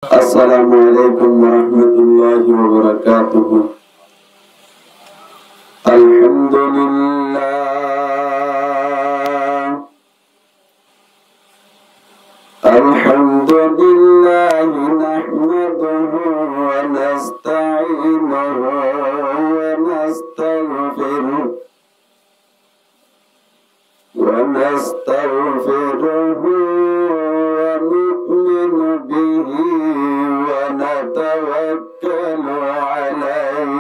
السلام عليكم ورحمة الله وبركاته. الحمد لله نحمده ونستعينه ونستغفره ونؤمن به ونتوكل عليه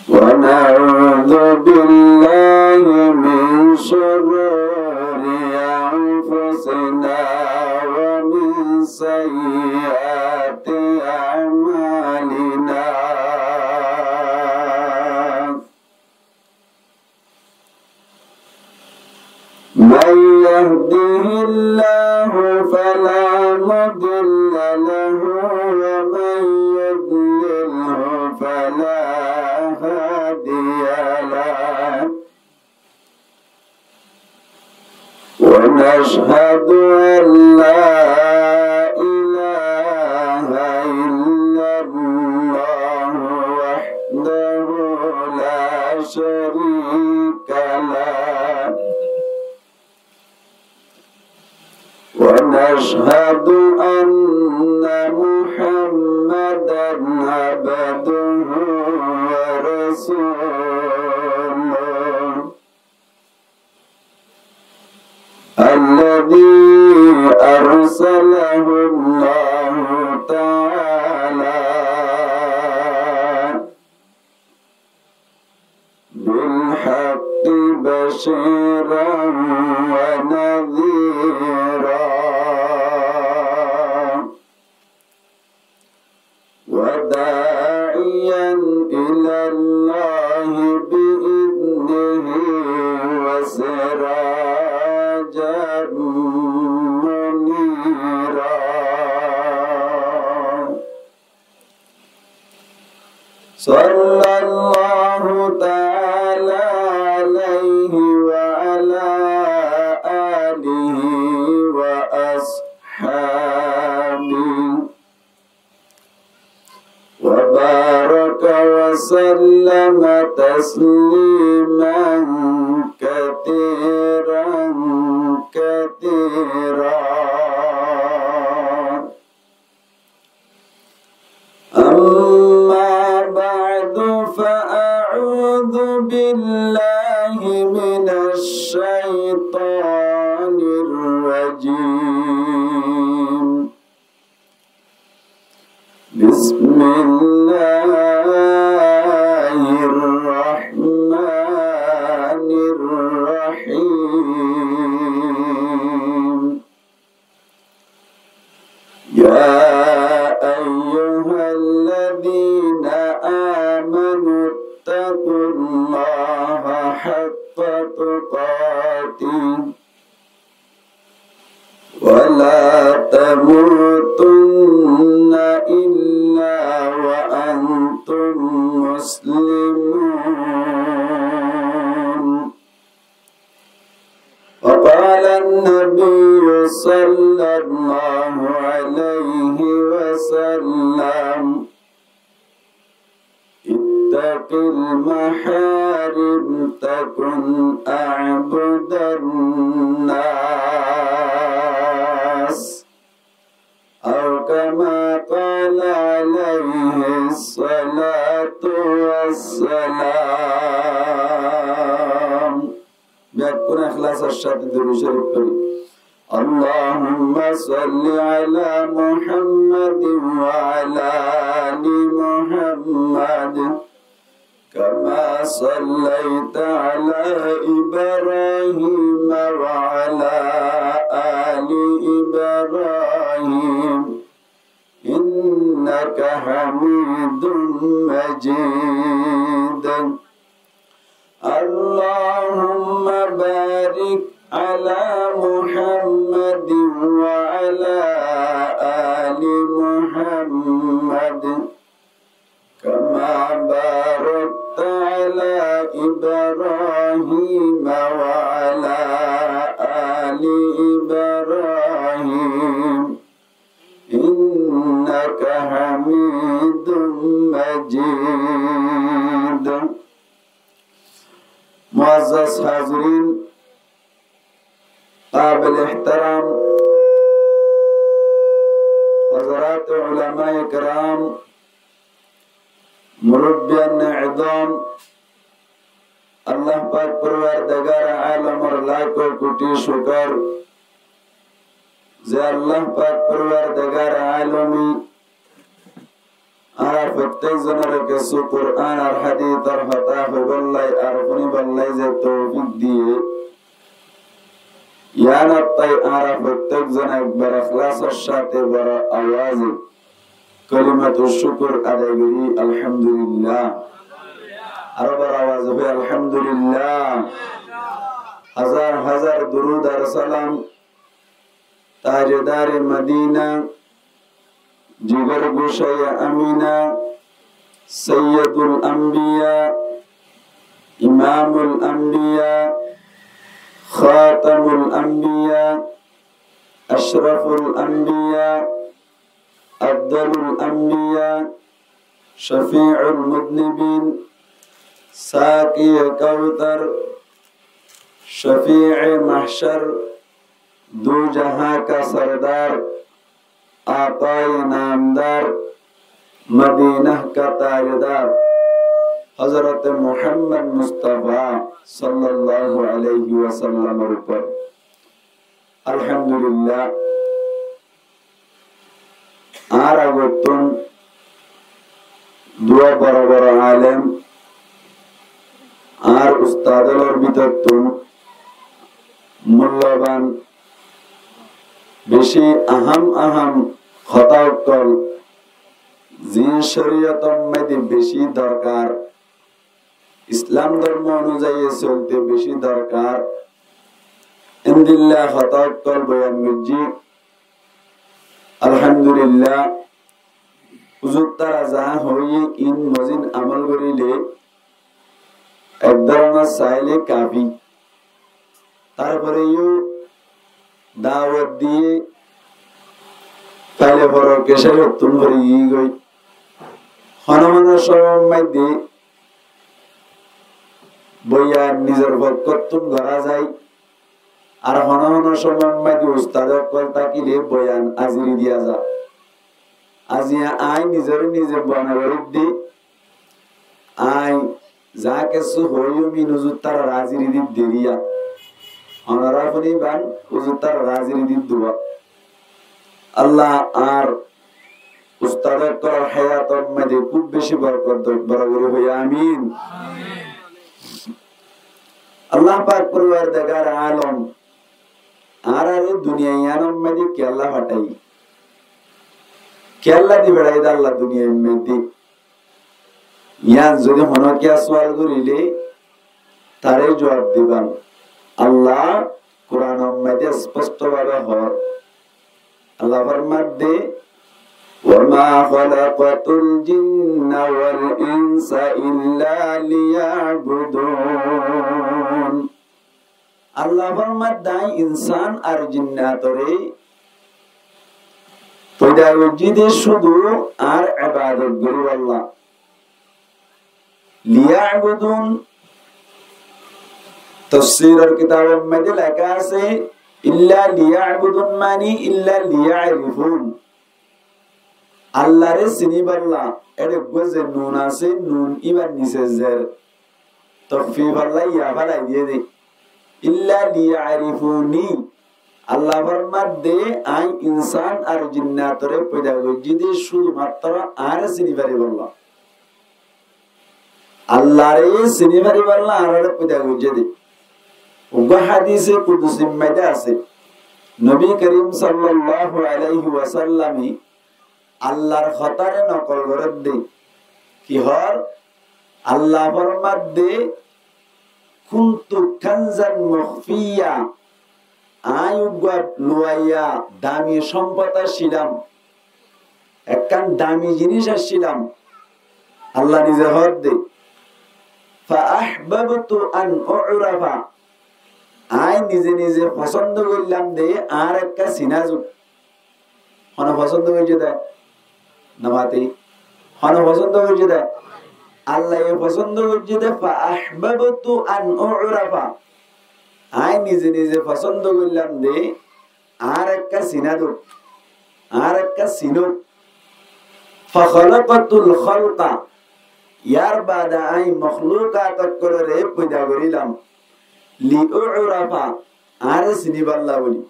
ونعوذ بالله من شرور أنفسنا ومن سيئات أعمالنا. من يهده الله فلا مضل له ومن يضلله فلا هادي له. ونشهد أن لا إله إلا الله وحده لا شريك له. ونشهد أن محمدا عبده ورسوله الذي أرسله الله تعالى بالحق بشيرا ونذيرا وداعيا إلى الله بإذنه وسراجا منيرا. صلى الله تعالى عليه وعلى آله وأصحابه وبارك وسلم تسليما كثيرا كثيرا. أما بعد فأعوذ بالله من الشيطان الرجيم. بسم الله الرحمن الرحيم. يا أيها الذين آمنوا اتقوا الله حق تقاته ولا تموتن إلا وأنتم مسلمون. وقال النبي صلى الله عليه وسلم اتق المحارم تكن أعبد الناس أو كما قال عليه الصلاة والسلام. بيكون إخلاص الشهادة الدروس الشريف. اللهم صل على محمد وعلى آل محمد كما صليت على إبراهيم وعلى آل إبراهيم إنك حميد مجيد. اللهم بارك على محمد وعلى آل محمد كما باركت على إبراهيم وعلى آل إبراهيم الرجيم إنك حميد مجيد معزز حاضرین قابل احترام حضرات علماء کرام مربیان عظام اللہ پاک پروردگار عالم اور لاکھوں کوٹی شکر زي الله پاک پروردگار عالمی عرف التجزن ركسو قرآن الحديث رفتاه بالله عرفني بالله زي توفيق ديه يعني الطي عرف التجزن اكبر اخلاص الشاطئ برا اوازي كلمة الشكر أدعي الحمد لله عرب آواز الحمد لله هزار درود السلام تاجدار مدینہ جگر گوشہ امینہ سید الانبیاء امام الانبیاء خاتم الانبیاء اشرف الانبیاء افضل الانبیاء شفیع المذنبین ساقی کوثر شفیع محشر دو جہاں کا سردار آقائے نامدار مدینہ کا تاجدار حضرت محمد مصطفیٰ صلی اللہ علیہ وسلم پر الحمدللہ آرہ گتن دعا برابر عالم آر استاد اور بیتتن ملبان বেশি আহাম খতাকল জিন শরীয়তের মধ্যে বেশি দরকার ইসলাম ধর্ম অনুযায়ী চলতে বেশি দরকার ইনদিল্লাহ খতাকল বয়ান মুজি আলহামদুলিল্লাহ হুজুর তারা যা হই ইন মজিন আমল করিলে এক ধরনের চাইলে কাফি তারপরেও দাওয়াত দিয়ে তাইলে বড় কেশাল তুম করে গই হনুমানের সময় দিয়ে বইয়া নিজের ভক্তত্ব ধরা যায় আর হনুমানের সময় দিয়ে উস্তাদ কল তাকিলে বয়ান আজিরি দিয়া যা আজিয়া আই নিজে বনাবরি দি আই যা কিছু হইও মিনুজুর তার রাজিরি দি দেরিয়া অনারাফনি বান উজুতার রাজনীতি দুয়া আল্লাহ আর উস্তাদের করার হায়াতের মধ্যে খুব বেশি বরকত বরাবর হই আমিন আল্লাহ পাক পরওয়ারদিগার আলম আর দুনিয়া ইয়ানোর মধ্যে কে আল্লাহ হটাই কে আল্লাহ দি বেড়াই দা আল্লাহ দুনিয়ার মধ্যে ইয়া যদি মনে কিয়া সওয়াল করিলে তারে জবাব দিবান আল্লাহ কুরআন মধ্যে স্পষ্ট ভাবে হয় আল্লাহ ফরমাতে ওয়ামা খালাকাতুল জিন্না ওয়াল ইনসা ইল্লা লিয়াবুদুন আল্লাহ ফরমাতে ইনসান আর জিন্নাতরে পয়দা করেছে শুধু আর ইবাদত করি আল্লাহ লিয়াবুদুন তফসীরের কিতাবের মধ্যে লেখা আছে ইল্লা লিয়াবুদুন মানি ইল্লা লিয়ারিফুন আল্লাহরে চিনিবাল্লা এর গজে নুন আছে নুন ইবার নিচে জের তফসীর আল্লাহ ইয়া ফালাই দিয়ে দে ইল্লা লিয়ারিফুনি আল্লাহ ফরমাতে আই ইনসান আর জিন্নাতরে পয়দা করেছি যে শুধুমাত্র আর চিনিবারে বললা আল্লাহরে চিনিবারে বললা আর পয়দা করেছে দে ওগো হাদিসে কুদসি মধ্যে আছে নবী করিম সাল্লাল্লাহু আলাইহি ওয়াসাল্লাম আল্লাহর খতারে নকল করে দে কি হর আল্লাহ ফরমাতে কুনতু কানজান মুখফিয়া আয়ুগাত লুয়াইয়া দামি সম্পদ ছিলাম একখান দামি জিনিস ছিলাম আল্লাহ নিজে হর দে ফাআহবাবতু আন উরাফা আই নিজে নিজে পছন্দ করলাম দে আর একটা সিনাজু হন পছন্দ হয়েছে দেয় নামাতে হন পছন্দ হয়েছে দেয় আল্লাহ পছন্দ হয়েছে দেয় ফাআহবাবতু আন উরাফা আই নিজে নিজে পছন্দ করলাম দে আর একটা সিনাদু আর একটা সিনুক ফাখালাকাতুল খালকা ইয়ার বাদা আই মখলুকাত করে পয়দা করিলাম লিউরাফা আর সিনিবাল্লা বলি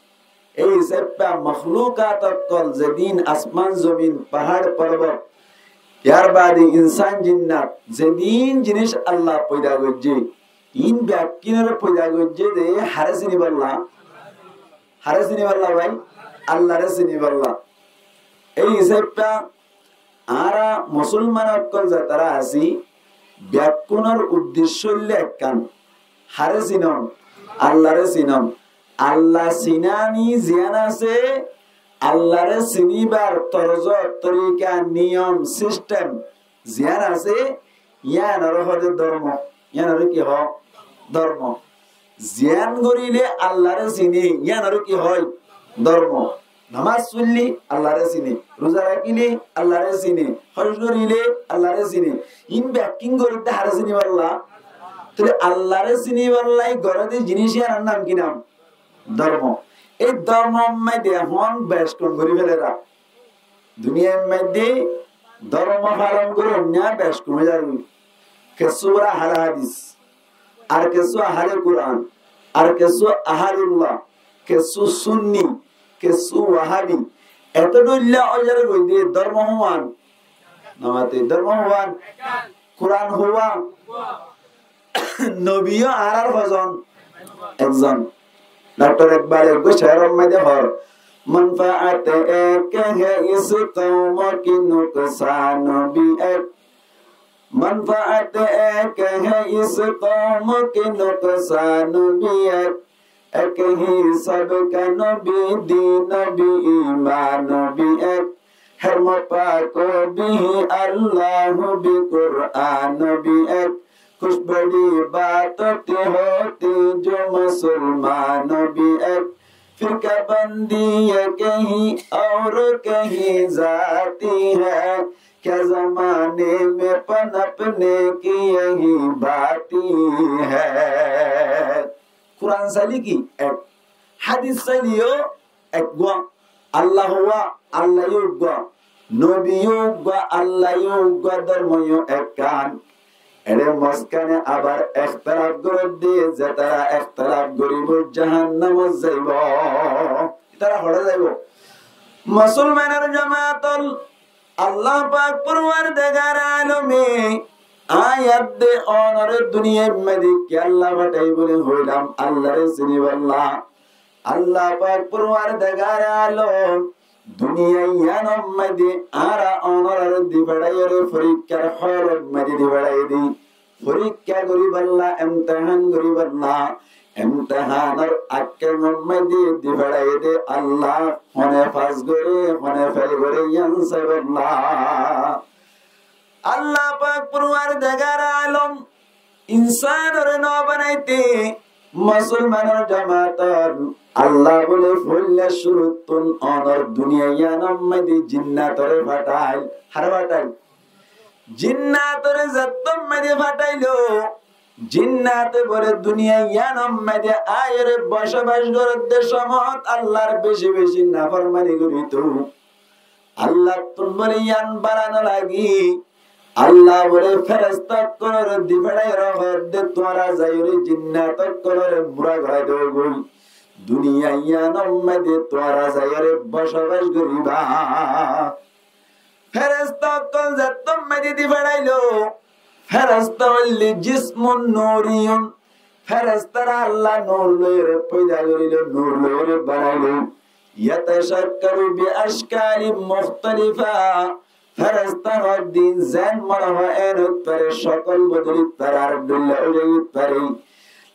এই সেপ্পা মখলুকাত কল যেদিন আসমান জমিন পাহাড় পর্বত ইয়ার বাদে ইনসান জিন্নাত যেদিন জিনিস আল্লাহ পয়দা করছে ইন ব্যাকিনের পয়দা করছে দে হারে সিনিবাল্লা ভাই আল্লাহরে সিনিবাল্লা এই সেপ্পা আরা মুসলমান অকল যারা আছি ব্যাকুণের উদ্দেশ্য হইলে একখান হারে চিনম আল্লাহরে চিনম আল্লাহ চিনানি জিয়ান আছে আল্লাহরে চিনিবার তরজ তরিকা নিয়ম সিস্টেম জিয়ান আছে ইয়ানর হতে ধর্ম ইয়ানর কি হয় ধর্ম জিয়ান করিলে আল্লাহরে চিনি ইয়ানর কি হয় ধর্ম নামাজ পড়লি আল্লাহরে চিনি রোজা রাখিলে আল্লাহরে চিনি হজ করিলে আল্লাহরে চিনি ইন ব্যাকিং করিতে হারে চিনি পারলা তাহলে আল্লাহরে চিনি পারলাই গরদি জিনিস আর নাম কি নাম ধর্ম এই ধর্ম মধ্যে এখন বেশ কম করে ফেলেরা দুনিয়ার মধ্যে ধর্ম পালন করে অন্য বেশ কমে যাবে কিছু ওরা আহলে হাদিস আর কিছু আহলে কোরআন আর কিছু আহলুল্লাহ কিছু সুন্নি কিছু ওয়াহাবি এত দল্লা অজারে কই দিয়ে ধর্ম হওয়ান নামাতে ধর্ম হওয়ান কোরআন হওয়া নবীও আর ভজন একজন डॉक्टर इकबाल को शहरों में दे और मनफात एक है इस कौम की नुकसान भी एक मनफात एक है इस कौम की नुकसान भी एक ही सब का नबी दीन भी ईमान भी एक हरम पाको भी अल्लाह भी कुरान भी एक कुछ बड़ी बात होती जो मुसलमान भी एक फिरका बंदी कहीं और कहीं जाती है क्या जमाने में पनपने की यही बाती है कुरान सली की एक हदीस सलियो एक गुआ अल्लाह हुआ अल्लाह युगा नबी युगा अल्लाह युगा धर्मयो एक कान এর মাঝখানে আবার ইখতিলাফ করে দিয়ে যে তারা ইখতিলাফ করিব জাহান্নামে যাইব তারা হড়ে যাইব মুসলমানের জামাতুল আল্লাহ পাক পরওয়ারদিগার আলমে আয়াত দে অনরে দুনিয়ার মধ্যে কি আল্লাহ বাটাই বলে হইলাম আল্লাহরে চিনিবাল্লাহ আল্লাহ পাক পরওয়ারদিগার আলম দুনিয়া ইয়ানম মধ্যে আরা অনরের দিবড়াইরে পরীক্ষার হল মধ্যে দিবড়াই দি পরীক্ষা করিবাল্লাহ ইমতিহান করিবাল্লাহ ইমতিহানের আকেম মধ্যে দিবড়াই দে আল্লাহ মনে পাস করে মনে ফেল করে ইয়ানসাবাল্লাহ আল্লাহ পাক পরওয়ারদিগার আলম ইনসানের ন বানাইতে মুসলমানের জামাতের আল্লাহ বলে ফুল্লা শুরুতুন অনর দুনিয়া ইয়ানম মধ্যে জিন্নাতরে ফাটাই হার ফাটাই জিন্নাতরে যত্তম মধ্যে ফাটাইলো জিন্নাতে বলে দুনিয়া ইয়ানম মধ্যে আয়ের বসবাস করতে সমত আল্লাহর বেশি বেশি নাফরমানি করিত আল্লাহ তুন বলে ইয়ান বাড়ানো লাগি আল্লাহ বলে ফেরেশতা করে দিবড়াই রহর দে তোরা যাইরে জিন্নাত করে মুরা ঘাই দেবো দুনিয়া ইয়ানম মধ্যে তোরা যাইরে বসবাস করিবা ফেরেশতা কোন যতম মধ্যে দিবড়াইলো ফেরেশতা হইলে জিসমুন নূরিয়ুন ফেরেশতারা আল্লাহ নূর লইরে পয়দা করিল নূর লইরে বানাইলো ইয়াতাশাক্কারু বিআশকালি মুখতালিফা ফেরেশতার দিন জান মরহা এনত পরে সকল বদলিত পারে আব্দুল্লাহ উলাইত পারে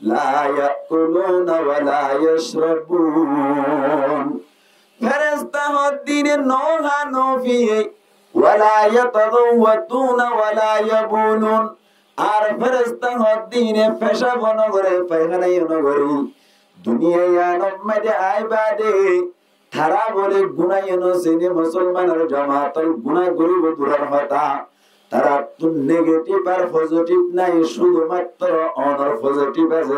লা ইয়াকুলুনা ওয়া লা ইয়াশরাবুন ফেরেশতার দিনে নোহা নফিয়ে ওয়া লা ইয়াতাযাওয়াতুনা ওয়া লা ইয়াবুলুন আর ফেরেশতার দিনে পেশাব ন করে পায়খানা ন করে দুনিয়া ইয়ানম মধ্যে আইবাদে তারা বলে গুনাহ এনে মুসলমানের জামাতল গুনাহ করিব দূরের কথা, তারা তো নেগেটিভ আর পজিটিভ নাই, শুধুমাত্র অনর পজিটিভ আছে।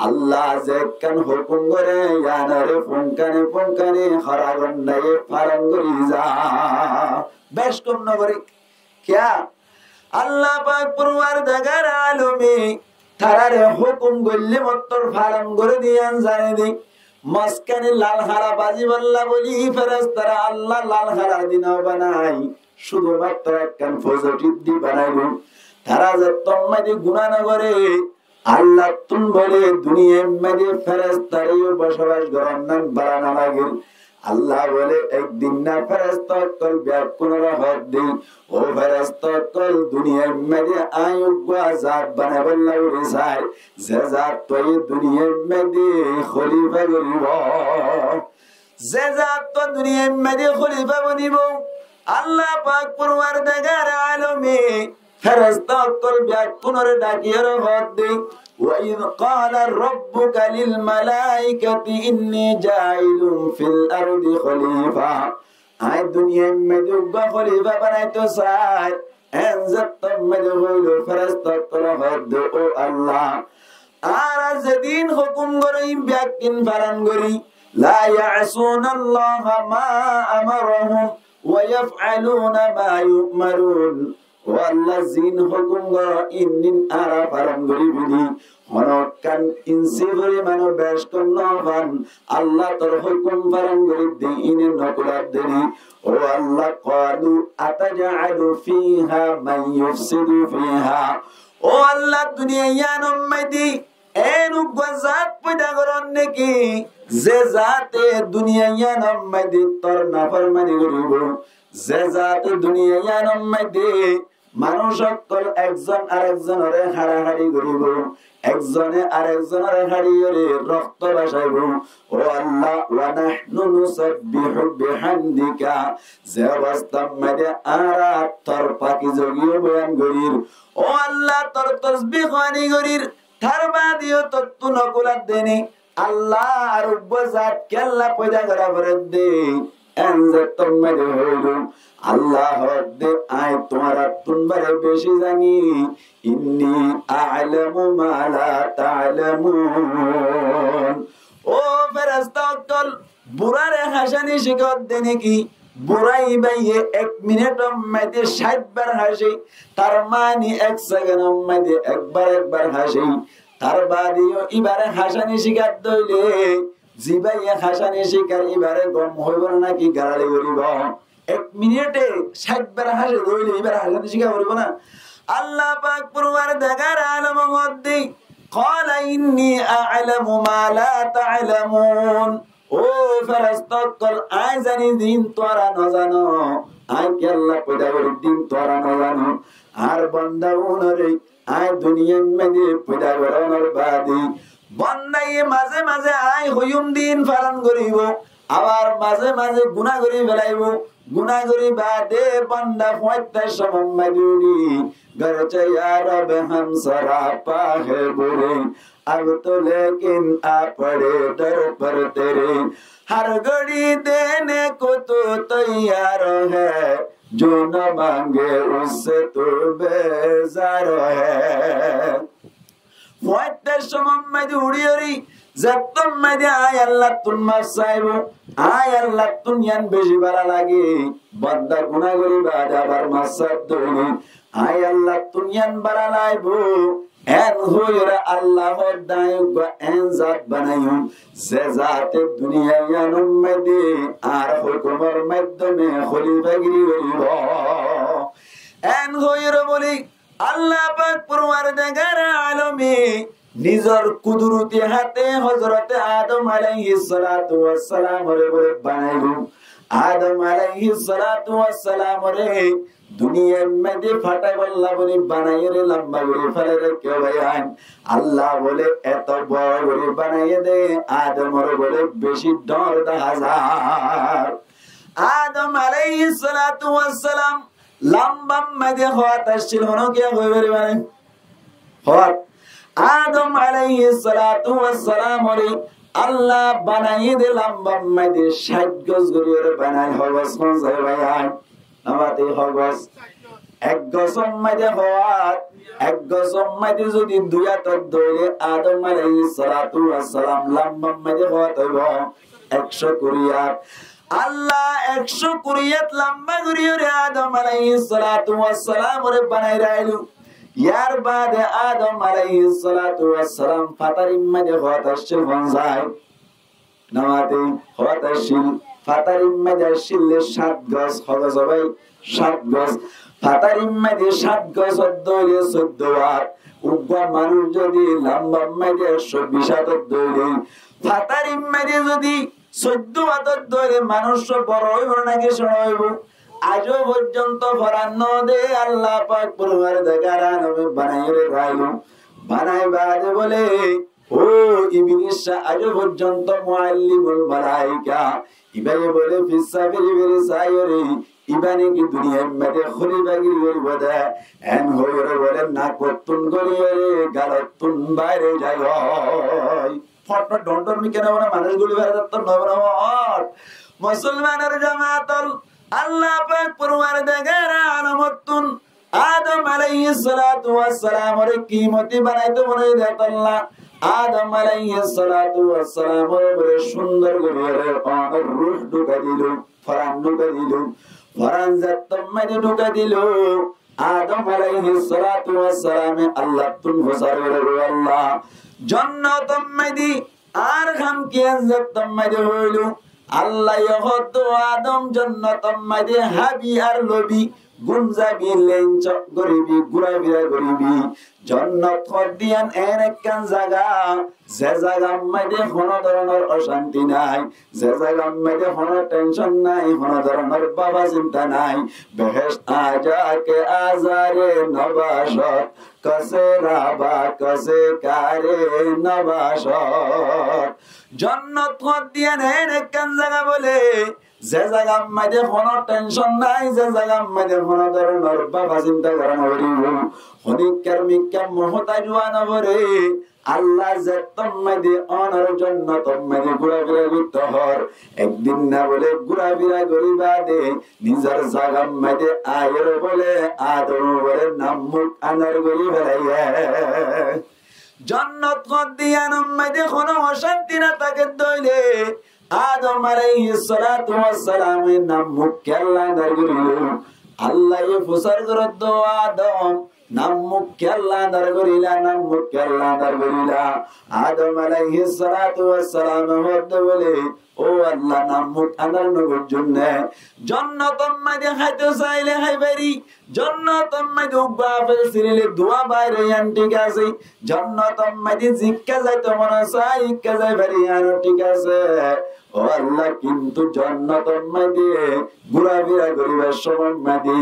আল্লাহ যে কান হুকুম করে ইয়ানারে ফোনকানে ফোনকানে হরাগন্ডায়ে ফারঙ্গরি যা বেশ কম নগরে क्या আল্লাহ পাক পরওয়ারদিগার আলমী তারারে হুকুম করলে মত্তর ফারম করে দিয়ান জানে দি মাসকানে লাল হারা বাজি বল্লা বলি ফেরেশতারা আল্লাহ লাল হারা দিন বানাই শুধুমাত্র একখান পজিটিভ দি বানাইল। তারা যে তোমাদের গুনাহ না করে আল্লাহ তুম বলে দুনিয়ার মধ্যে ফেরেশতারাও বসবাস করেন না বানানো লাগে। আল্লাহ বলে একদিন না ফেরেশতা কল ব্যাকুল হদ দি ও ফেরেশতা কল দুনিয়ার মধ্যে আয়ুব আজাদ বানাবার লাগে সাই যে জাত তো দুনিয়ার মধ্যে খলিফা করিব, যে জাত তো দুনিয়ার মধ্যে খলিফা বনিব। আল্লাহ পাক পরওয়ারদিগার আলমী ফেরেশতা কল ব্যাকুল ডাকিয়ার হদ দি وَإِذْ قَالَ رَبُّكَ لِلْمَلَائِكَةِ إِنِّي جَاعِلٌ فِي الْأَرْضِ خَلِيفَةً আই দুনিয়ার মধ্যে খলিফা বানাইতো চাই এনজাত মধ্যে হইল ফেরেশতা তরহদ ও আল্লাহ আর যেদিন হুকুম করি ব্যক্তিন ফারান করি লা ইয়াসুনাল্লাহ মা আমারহুম ওয়া ইয়াফআলুনা মা ইউমারুন ওয়াল্লাযিন হুকুম করা ইন্নিন আরা ফারান করি বিধি মনকান ইনসি করে মানো বেশ করনবান আল্লাহ তোর হুকুম ফারান করি দিনে নকলাত দেনি ও আল্লাহ ক্বালু আতাজআলু ফিহা মান ইউফসিদু ফিহা ও আল্লাহ দুনিয়া ইয়ানম মাইদি এনু গজাত পয়দা করন নাকি যে জাতে দুনিয়া ইয়ানম মাইদি তোর নাফরমানি করিব, যে জাতে দুনিয়া ইয়ানম মাইদি মানুষ সকল একজন আরেকজনরে হারাহারি করিব, একজনে আরেকজনরে হারিয়ে রক্ত বাসাইব। ও আল্লাহ ওয়া নাহনু নুসাব্বিহু বিহামদিকা যে অবস্থা মধ্যে আরা তোর পাকি যোগীয় বয়ান করির ও আল্লাহ তোর তাসবিহ আনি করির তার বাদিও তত্ত্ব নকুলাত দেনি আল্লাহ আর উপজাত কেল্লা পয়দা করা করে দে এনজাত মধ্যে হইল আল্লাহ দে আয় তোমার তুনবারে বেশি জানি ইন্নী আ'লামু মা লা তা'লামুন। ও ফেরেশতা কল বুড়ারে হাসানি শিখত দে নাকি বুড়াই বাইয়ে 1 মিনিটের মধ্যে 60 বার হাসি, তার মানে 1 সেকেন্ডের মধ্যে একবার হাসি, তার বাদিও এবারে হাসানি শিখাত দইলে জিবাইয়ে হাসানি শিকার এবারে গম হইব নাকি গাড়ি করিব। 1 মিনিটে 60 বার হাসি দইলে এবারে হাসানি শিখা করিব না। আল্লাহ পাক পরওয়ারদিগার আলম মধ্যে قال إني أعلم ما لا تعلمون। ও ফেরেশতা কল আয় জানি দিন তোরা না জানো, আয় কি আল্লাহ পয়দা করে দিন তোরা না জানো আর বান্দা উনরে আয় দুনিয়ার মধ্যে পয়দা করানোর বাদে বান্দাই মাঝে মাঝে আয় হইম দিন পালন করিব, আবার মাঝে মাঝে গুনাহ করি ফেলাইব, গুনাহ করি বাদে বান্দা ফয়তার সময় দিউরি घर चया रब हम सरापा है बुरे अब तो लेकिन आ पड़े दर पर तेरे हर घड़ी देने को तो तैयार है जो न मांगे उससे तो बेजार है। ফয়তার সময় দিউরি যতম মধ্যে আয় আল্লাহ তুন মাসাইব আয় আল্লাহ তুন ইয়ান বেশি ভালো লাগে বান্দা গুনাহ করি বাদ আবার মাসাদ দইনি আয় আল্লাহ তুন ইয়ান ভালো লাইবো এন হইরা আল্লাহ দায়ুগ এন জাত বানাইও যে জাতে দুনিয়া ইয়ানুম মধ্যে আর হুকুমের মাধ্যমে খলিফাগিরি করিব এন হইরা বলি আল্লাহ পাক পরওয়ারদিগার আলমী নিজর কুদরতি হাতে হযরত আদম আলাইহিস সালাতু ওয়াস সালাম রে বলে বানাইলো। আদম আলাইহিস সালাতু ওয়াস সালাম রে দুনিয়ার মধ্যে ফাটাই বল্লা বলি বানাইয়ে রে লম্বা করে ফেলে রে কে ভাইয়ান আল্লাহ বলে এত বড় করে বানাইয়ে দে আদম রে বলে বেশি ডর 10,000। আদম আলাইহিস সালাতু ওয়াস সালাম লম্বা মধ্যে হওয়াত ছিল না কি হইবে মানে হওয়াত আদম আলাইহিস সালাতু ওয়াস সালাম রে আল্লাহ বানাই দিলাম বাম্মাইতে 60 গজ গড়িয়ে বানাই হগস কোন যায় ভাই আমাতে হগস এক গজ সম্মাইতে হওয়ার এক গজ সম্মাইতে যদি দুই হাত ধরে আদম আলাইহিস সালাতু ওয়াস সালাম লম্বাম্মাইতে হওয়া হইব 100 কুরিয়াত আল্লাহ 100 কুরিয়াত লম্বা গড়িয়ে আদম আলাইহিস সালাতু ওয়াস সালাম ওরে বানাই রাইলু ইয়ার বাদে আদম আলাইহিস সালাতু ওয়াস সালাম ফাতারিম মাঝে হতাশিল বনজাই নামাতে হতাশিল ফাতারিম মাঝে শিলে 7 গজ হবে সবাই 7 গজ ফাতারিম মাঝে 7 গজ দইলে 14 বার উগ্র মানুষ যদি লম্বা মাঝে 120 হাত দইলে ফাতারিম মাঝে যদি 14 হাত দইলে মানুষ বড় হইব নাকি ছোট হইব আজও পর্যন্ত ফরান্ন দে আল্লাহ পাক পরওয়ারদিগার আলম বানাইরে রাইলো বানাই বাদে বলে ও ইবলিস আজও পর্যন্ত মুআল্লিমুল মালাইকা ইবায়ে বলে ফিসাবিরি বিরি সাইরি ইবানি কি দুনিয়ার মধ্যে খলিফাগিরি করব দে এন হইরে বলে না কতুন গলিয়ে গালতুন বাইরে যায় ফটফট ডন্ডর মি কেন বলে মানুষগুলি বাইরে তো নবরহট মুসলমানের জামাতুল আল্লাহ পাক পরওয়ারদিগার আলমতুন আদম আলাইহিস সালাতু ওয়াস সালাম এর কিমতি বানাইতে বলে দেত আল্লাহ আদম আলাইহিস সালাতু ওয়াস সালাম এর সুন্দর করে পাক রূহ ঢুকা দিল ফরান ঢুকা দিল ফরান জাতম মধ্যে ঢুকা দিল আদম আলাইহিস সালাতু ওয়াস সালাম আল্লাহ তুন ফসার করে আল্লাহ জান্নাতুম মধ্যে আর খাম কি জাতম মধ্যে হইল আল্লাহ ইহদ আদম জান্নাতুম মধ্যে হাবি আর লবি গুমজাবি লেঞ্চ গরিবি গুরাবিরা গরিবি জান্নাত খদিয়ান এনেকান জায়গা যে জায়গার মধ্যে কোন ধরনের অশান্তি নাই যে জায়গার মধ্যে কোন টেনশন নাই কোন ধরনের বাবা চিন্তা নাই বেহেশত আজাকে আজারে নবাশত কসে রাবা কসে কারে নবাশত জান্নাত খদিয়ান এনেকান জায়গা বলে যে জায়গার মধ্যে কোনো টেনশন নাই যে জায়গার মধ্যে কোনো ধরনের বাবা চিন্তা করা নবরিব হনিকার মিকা মহতাজ হওয়া নবরে আল্লাহ যে তোমাকে অনার জন্য তোমাকে ঘোরাফেরা করতে হর একদিন না বলে ঘোরাফেরা করিবা দে নিজের জায়গার মধ্যে আয়ের বলে আদম বলে নাম মুখ আনার করি ফেলাইয়া জান্নাত খদিয়ানের মধ্যে কোনো অশান্তি না থাকে দইলে আদম আলাইহিস সালাতু ওয়াস সালাম নাম মুখ আল্লাহ দারগরিল আল্লাহ ফুসার করত আদম নাম মুখ আল্লাহ দারগরিলা নাম মুখ আল্লাহ দারগরিলা আদম আলাইহিস সালাতু ওয়াস সালাম বলে ও আল্লাহ নাম মুখ আনার নবর জন্য জান্নাতুম মধ্যে খাইতে চাইলে খাইবারি জান্নাতুম মধ্যে উবাফে সিরিলে দোয়া বাইরে আন ঠিক আছে জান্নাতুম মধ্যে জিক্কা যাইতে মনে চাই ইক্কা যাই বাড়ি আর ঠিক আছে ও আল্লাহ কিন্তু জান্নাতুম মধ্যে ঘোরাফেরা করিবার সময় মধ্যে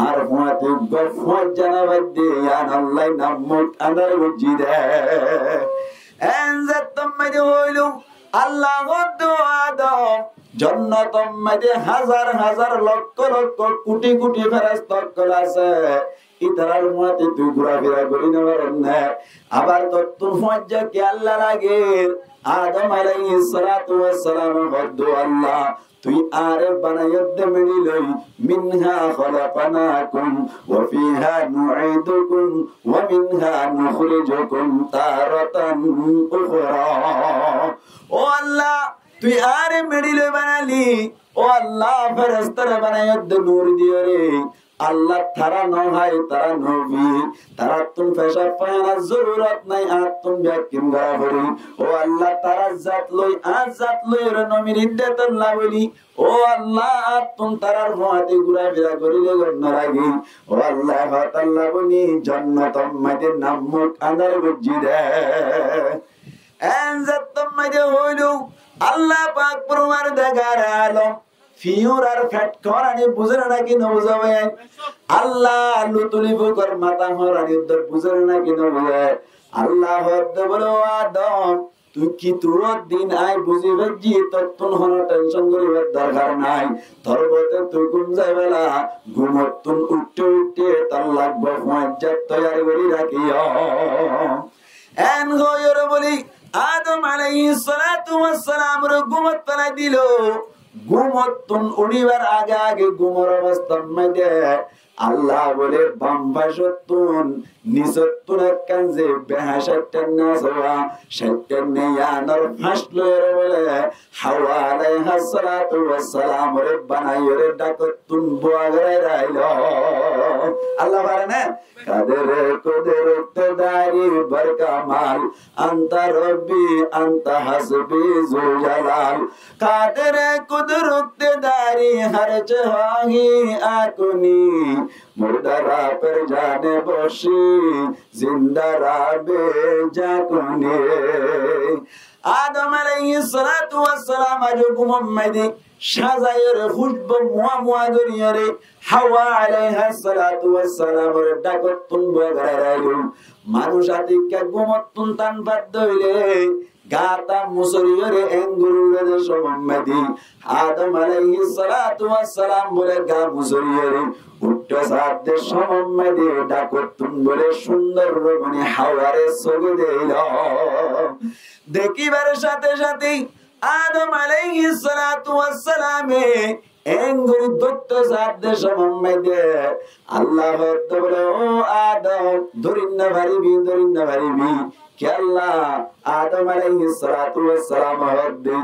আর হুয়াতে গফওয়াত জানাবার দিয়ে আন আল্লাহ নাম মুখ আনার বুঝি দে এনজাতুম মধ্যে হইল আল্লাহ আদম জান্নাতুম মধ্যে হাজার হাজার লক্ষ লক্ষ কোটি কোটি ফেরেশতা আছে ইতার মতে তুই ঘোরাফেরা করি না না আবার তোর মজ্জা কি আল্লাহ লাগে আদম আলাইহিস সালাতু ওয়াস সালাম বদ্দ আল্লাহ তুই আরে বানাইতে মিলিলই মিনহা খলাকনাকুম ওয়া ফিহা নুঈদুকুম ওয়া মিনহা নুখরিজুকুম তারাতান উখরা ও আল্লাহ তুই আরে মিলিলই বানালি ও আল্লাহ ফেরেশতারা বানাইতে নূর দিও রে আল্লাহ তারা নহাই তারা নবী তারা তুম পেশাব পায়নার জরুরত নাই আর তুম ব্যাকিম গাবরি ও আল্লাহ তারা জাত লই আজ জাত লই রে নমির ইদ্দাত আল্লাহ বলি ও আল্লাহ আর তুম তারার হাতে ঘোরাফেরা করিলে গণ লাগি ও আল্লাহ হাত আল্লাহ বলি জান্নাতুম মধ্যে নাম মুখ আনার বুঝি দে এন জাতুম মধ্যে হইলো আল্লাহ পাক পরওয়ারদিগার আলম ফিউর আর ফ্যাট করানি বুঝেন নাকি না বুঝাবে আল্লাহ আলু তুলিব কর মাথা হরানি উদ্দর বুঝেন নাকি না বুঝে আল্লাহ হদ্দ বলো আদম তুই কি তোর দিন আই বুঝি ভেজি তত্তন হন টেনশন করিবার দরকার নাই তরবতে তুই ঘুম যাইবেলা ঘুমতুন উঠতে উঠতে তার লাগবে মজ্জাত তৈরি করি রাখিও এন গয়র বলি আদম আলাইহিস সালাতু ওয়াস সালাম ঘুমত ফেলাই দিল। ঘুমতন উড়িবার আগে আগে ঘুমর অবস্থার মধ্যে আল্লাহ বলে বাম পাশতুন নিচতুন একখান যে বেহাসাটার না সওয়া সেটার নেয়ানোর ফাঁসলো বলে হাওয়া আলাইহিস সালাতু ওয়াস সালাম রে বানাইরে ডাকতুন বুয়াগরে রাইল। আল্লাহ বলে না কাদের কুদরত দারি বরকামাল আনতা রব্বি আনতা হাসবি যুল জালাল। কাদের কুদরত দারি হর চাহি আকুনি মুর্দারা पर जाने বসি জিন্দারা বে জাকুনি। আদম আলাইহিস সালাতু ওয়াস সালাম আজু মুহাম্মদি সাজায়ের খুশবু মুয়া মুয়া দরিয়ারে হাওয়া আলাইহিস সালাতু ওয়াস সালাম এর ডাকতুন বগরাইলু। মানুষ আতিকা ঘুমতুন তান বাদ হইলে গাতা মুসরিয়রে এঙ্গুরুরে মুহাম্মদি আদম আলাইহিস সালাতু ওয়াস সালাম বলে গা মুসরিয়রে উঠতে সাথে মুহাম্মদি ডাকতুন বলে সুন্দর রবনি হাওয়ারে সগে দিল। দেখিবার সাথে সাথে আদম আলাইহিস সালাতু ওয়াস সালামে এঙ্গুরি দত্ত সাথে মুহাম্মদি আল্লাহ বলে ও আদম দরিন্না ভারিবি কে আল্লাহ আদম আলাইহিস সালাতু ওয়াস সালাম হদ্দি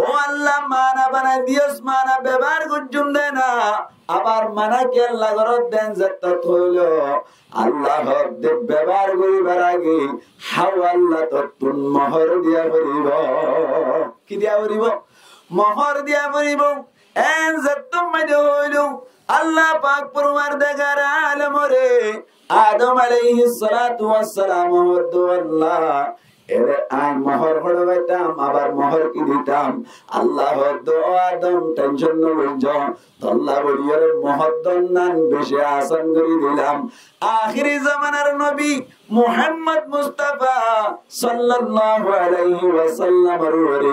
ও আল্লাহ মানা বানাই দিয়স মানা ব্যবহার গুজুম দেনা আবার মানা কে আল্লাহ গরদ দেন যত হইল আল্লাহ হদ্দি ব্যবহার করিবার আগে হাওয়া আল্লাহ ততুন মোহর দিয়া পড়িব। কি দিয়া পড়িব? মোহর দিয়া পড়িব। এন যত মধ্যে হইল আল্লাহ পাক পরওয়ারদিগার আলম রে আদম আলাইহিস সালাতু ওয়াস সালাম হদ্দু আল্লাহ এরে আই মোহর হড়বাইতাম আবার মোহর কি দিতাম আল্লাহ হদ্দু আদম টেনশন নইজ আল্লাহ বলিয়ার মহদ্দন নান বেশি আসান করে দিলাম। আখিরি জামানার নবী মুহাম্মদ মুস্তাফা সাল্লাল্লাহু আলাইহি ওয়াসাল্লাম এর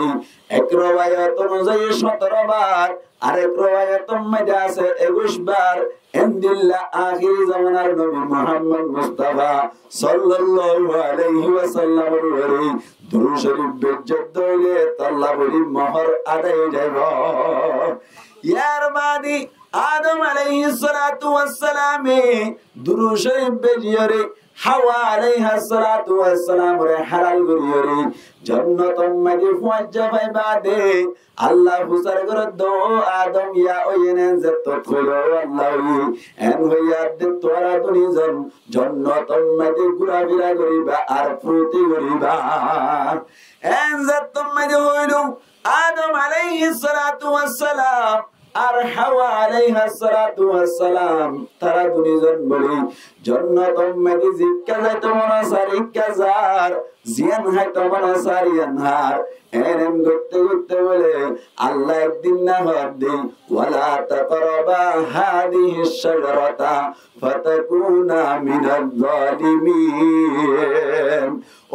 এক রওয়ায়াত অনুযায়ী 17 বার আরেক রওয়ায়াত মধ্যে আছে 21 বার এন্দিল্লাহ আখিরি জামানার নবী মুহাম্মদ মুস্তাফা সাল্লাল্লাহু আলাইহি ওয়াসাল্লাম এর দুরূদ শরীফ বেজ্জত হইলে আল্লাহ বলি মোহর আদায় যাইব। ইয়ার বাদি আদম আলাইহিস সালাতু ওয়াস সালামে দুরূদ শরীফ বেজিয়রে হাওয়া আলাইহিস সালাতু ওয়াস সালাম রে হালাল করিয়রে জান্নাত মধ্যে ফুয়াজ্জা ভাই বাদে আল্লাহ হুসার করে দো আদম ইয়া ওয়েনেন যত হলো আল্লাহ এন হইয়া দে তোরা দুনিজন জান্নাত মধ্যে ঘোরাফেরা করিবা আর ফুর্তি করিবা। এন যত মধ্যে হইলো আদম আলাইহিস সালাতু ওয়াস সালাম আর হাওয়া আলাইহিস সালাতু ওয়াস সালাম তারা দুনিজন বলি জান্নাত মধ্যে জিক্কা যায় তোমরা সারি কাজার জিয়ান হয় তোমরা সারি আনহার এরম করতে করতে বলে আল্লাহ একদিন না হদ্দি ওয়ালা তাকরাবা হাদিহিস শাজারাতা ফাতাকুনা মিনাল জালিমিন।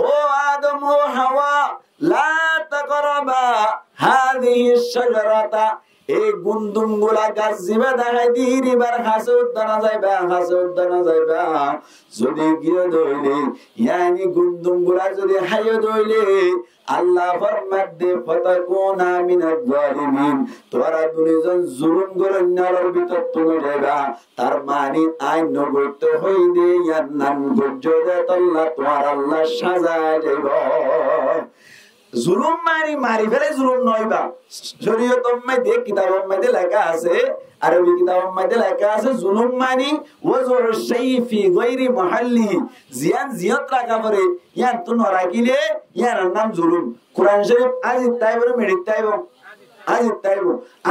ও আদম ও হাওয়া লা তাকরাবা হাদিহিস শাজারাতা এই গুন্দুম গুলা গাছ জিবা দেখাই দিবার হাসে উদ্দানা যাইবা যদি গিয়ে দইলে ইয়ানি গুন্দুম গুলা যদি হাইয়ে দইলে আল্লাহ ফরমাত দে ফাতাকুনা মিনাল জালিমিন তোরা দুনিজন জুলুম করেন নার ভিতর তুমি যাইবা। তার মানে আইন নগরতে হই দে ইয়ার নাম গজ্জদে আল্লাহ তোমার আল্লাহ সাজা যাইব। জুলুম মারি ফেলে জুলুম নয়বা শরীয়তের মধ্যে কিতাবের মধ্যে লেখা আছে আরবি কিতাবের মধ্যে লেখা আছে জুলুম মানে ওয়াজুর শাই ফি গায়রি মাহাল্লি জিয়ান জিয়ত রাখা পরে ইয়ান তো নরাকিলে ইয়ার নাম জুলুম। কোরআন শরীফ আজ তাইবরে মেডিত তাইব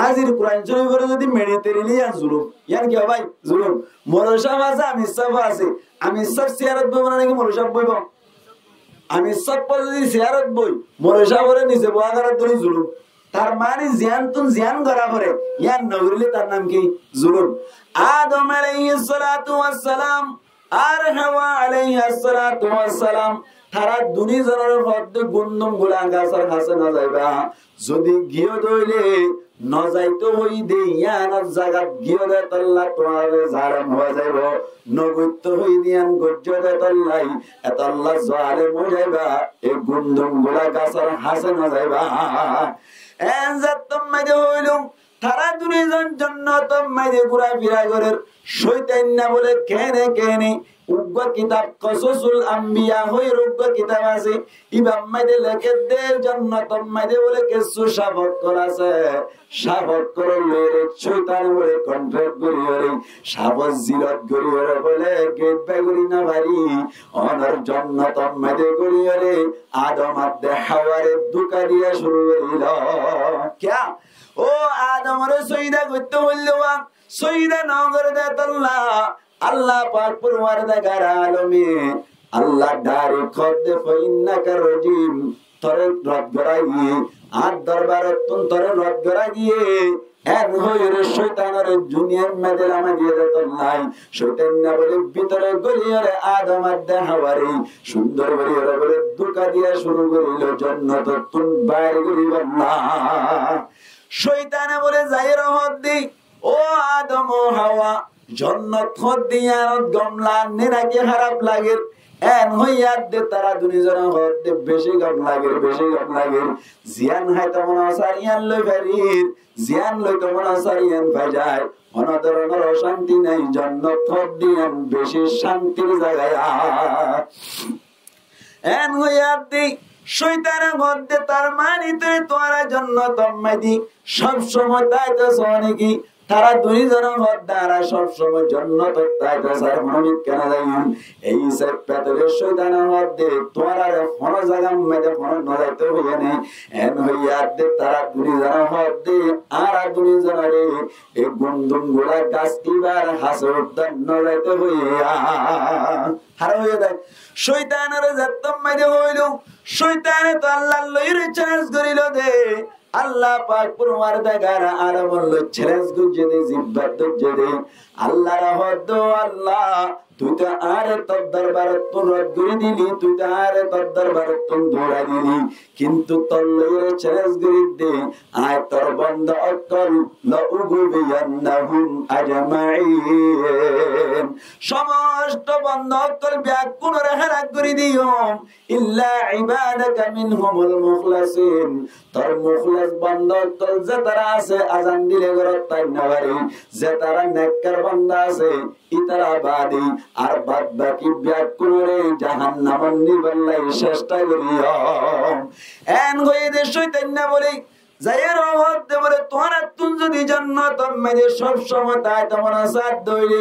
আজির কোরআন শরীফের যদি মেডিতে রিলি ইয়ান জুলুম ইয়ান কি ভাই জুলুম। মরসাব আছে আমি সব আছে আমি সব সিয়ারত বইব নাকি মরসাব বইব আমি সব যদি জিয়ারত বই মরসাবরে নিচে বয়াগারাত ধরে জুলুম। তার মানে জিয়ান তুন জিয়ান করা পরে ইয়ান নগরিলে তার নাম কি জুলুম। আদম আলাইহিস সালাতু ওয়াস সালাম আর হাওয়া আলাইহিস সালাতু ওয়াস সালাম তারা দুনিজনের মধ্যে গুন্দম গুলা গাছার কাছে না যাইবা যদি গিয়ে দইলে নজাইতো হই দে ইয়ানোর জায়গা গিয়ে তল্লা তোমার জালেম হয়ে যাইব নগৈত্য হই দিয়ান গজ্জে তল্লাই এতল্লা জালেম হয়ে যাইবা এই গুন্দম গুলা গাছের হাসে না যাইবা এন যাত্তম মাঝে হইলুম তারা দুইজন জন্য তম মাঝে ঘুরা ফিরা করে শয়তান না বলে কেনে কেনে উগ্র কিতাব কসসুল আম্বিয়া হই উগ্র কিতাব আছে ইমাম মাইদে লেখে দে জান্নাতুম মাইদে বলে কিছু শাবক করাছে শাবক করে লরে শয়তান বলে কন্ট্রাক্ট করিরে শাবক জিরত করিরে বলে গেট বাগুরি না ভারি অনর জান্নাতুম মাইদে করিরে আদম আদে হাওয়ারে দুকা দিয়া শুরু করিল क्या ও আদমরে সইদা করতে হইলো সইদা নগর দেতল্লা আল্লাহ পাক পরওয়ারদিগার আলামিন আল্লাহ ডারে খদে ফাইন্নাকা রাজিম তরে রদ গরাই আর দরবারত তরে রদ গরাই এন হইরে শয়তানের দুনিয়ার মধ্যে লামা দিয়ে দেতল্লাই শয়তান না বলে ভিতরে গলিয়ারে আদম আর হাওয়ারে সুন্দর বলিয়ারে বলে দুকা দিয়া শুরু করিল জান্নাত তুন বাইর করিব না শয়তান বলে যাই রহত দি ও আদম ও হাওয়া জান্নাত খদ দিয়া গমলা নেনাকে খারাপ লাগে এন হইয়াত দে তারা দুনিজন হতে বেশি গম লাগে জিয়ান হাই তমন আসারিয়ান লই ফেরির জিয়ান লই তমন আসারিয়ান ফাজায় অনদরনের অশান্তি নাই জান্নাত খদ দিয়ান বেশি শান্তির জায়গায় এন হইয়াত দি শয়তানের মধ্যে তার মানিতে তোরা জান্নাত মাদি সব সময় তাইতে সনেকি তারা দুইজন দ্বারা সব সময় জান্নাত তাইতে সার মনিক কেন যাইন এই সব পেতরে শয়তানের মধ্যে তোরা কোন জায়গা মধ্যে কোন নজাইতে হইয়া নেই এন হইয়া দে তারা দুইজন মধ্যে আর দুইজনরে এই গুন্দুম গোলা গাছ কিবার হাসরদান নজাইতে হইয়া হার হইয়া দেয় শয়তানের জাতম মাঝে হইল শয়তানে তো আল্লাহর লইরে চ্যালেঞ্জ করিল দে আল্লাহ পাক পরওয়ারদিগার আলামিন লো চ্যালেঞ্জ গুজে দে জিব্বাত গুজে দে আল্লাহ রহমত আল্লাহ তুই তো আরে তোর দরবারে তুই রদ করে দিলি তুই তো আরে তোর দরবারে তুই দৌড়া দিলি কিন্তু তোর লইরে চ্যালেঞ্জ করে দে আয় তোর বন্ধ অকল লাউগুবিয়ান্নাহুম আজমাইন সমস্ত বন্ধ অকল ব্যাকুল হারাক করে দিও ইল্লা ইবাদাকা মিনহুমুল মুখলাসিন তোর মুখলাস বন্ধ অকল যে তারা আছে আজান দিলে ঘরত তাই না পারে যে তারা নেককার বান্দা আছে ইতারা বাদী আর বাদ বাকি ব্যাকুলরে জাহান্নামে নিবাল্লাই চেষ্টা করিও এন হয়ে দে শয়তান না বলে যায়ের রহমত দে বলে তোরা তুই যদি জান্নাত মধ্যে সব সময় তাই তোমার সাথ দইলি